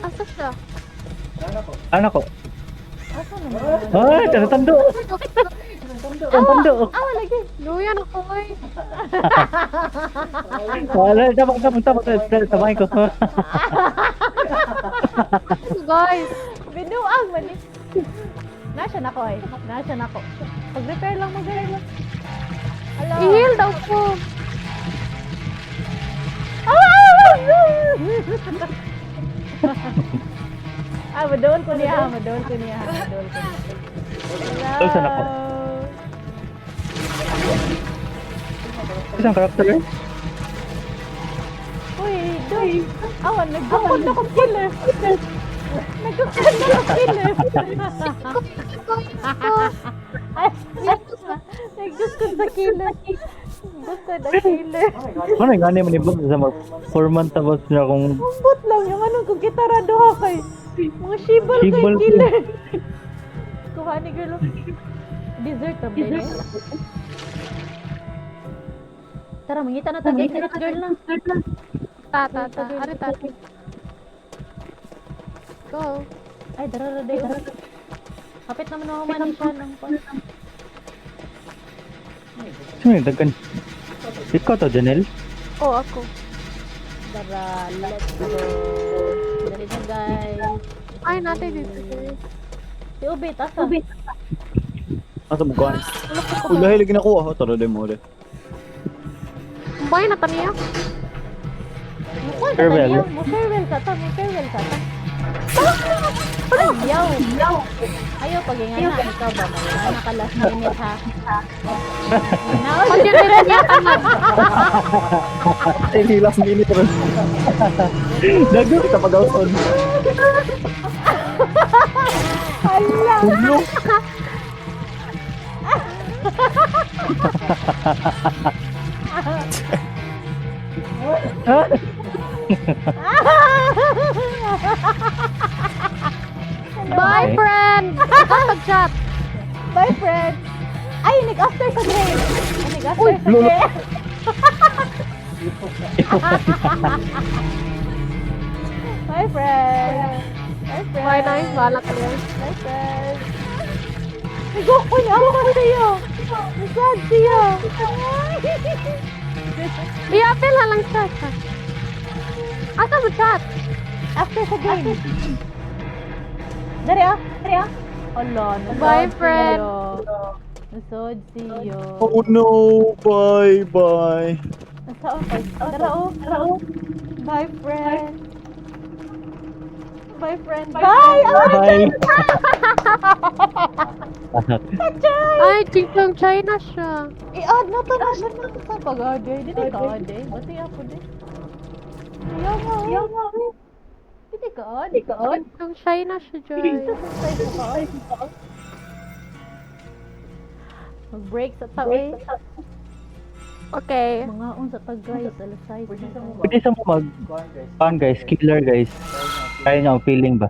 Asa siya? Anak ko. Asa naman? Ay, tando. Tando. Ah, lagi. Luyan ako eh. Wala, tapos. Samahin ko. Guys, Binuang man eh. Nasya na ko eh. Pag-repair lang mo guys. Hello. i-heal daw ko. Madawal ko niya. Doon saan ako? Isang karakter eh? Uy, doy. Awan, nagkakot na kong killer. Nagkakot na kong killer. Nagkakot sa killer. Gusto na killer. Ano yung gani manibag sa mga 4 months tapos niya kung Umbot lang yung anong kung gitara doha kay. Mga shibal kay Shibal ko. killer. Kuha ni girl. Dessert na ba eh? Tara, mangita na tayo. Girl lang. Tata. Ari tata. Go. Ay, dara. Kapit naman ako man siya ng Sino yung dagkan? Ikaw to, Janelle? Oh, ako. Tara, let's go. Dali na guys. Ay, natin dito. Si Ubit, asa? Asa mo guys? Uy, lagi nakuha. Tara, din mo ulit. Kumbay na taniya. Mukha ka Farewell. niya. Mo farewell ka ta. May farewell ka ta. Ayaw. Ayaw pag na. Ikaw ba? May naka last minute ha. Pag yun na niya ka na. Ay, last minute rin. Dagdag kita pag-outon. Hala. Ulo. Bye, friend! Ikaw mag-chat. Bye, friend. Ay, nag-after sa grave. Ay, nag-after sa lolo. grave. Bye, friend. Bye, friend. Bye, nice. Bahala ka yan. Bye, friend. Nag-ako niya ako sa'yo. Nasad siya. I-apel na lang chat. Asa mo chat? After sa game. Dari ah. Hala, Bye, friend. Nasod siyo. Oh no, bye-bye. Nasaan pa? Dara oh. Bye, friend. Bye, friend. Bye! Bye! Ay, chingchong China siya. I-add na to na siya na sa pag-add eh. Dili ka add eh. Bati ako din. Ayaw nga. Dili ka add. Chingchong China siya, Joy. Mag-break sa tao eh. Okay. Mga unsa tag guys. Alas 6 na tayo. Pwede sa mo guys, killer guys. Kaya niyo ang feeling ba?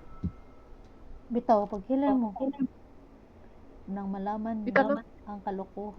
Bitaw, pag hilan mo. Nang malaman Bitaw ang kaloko.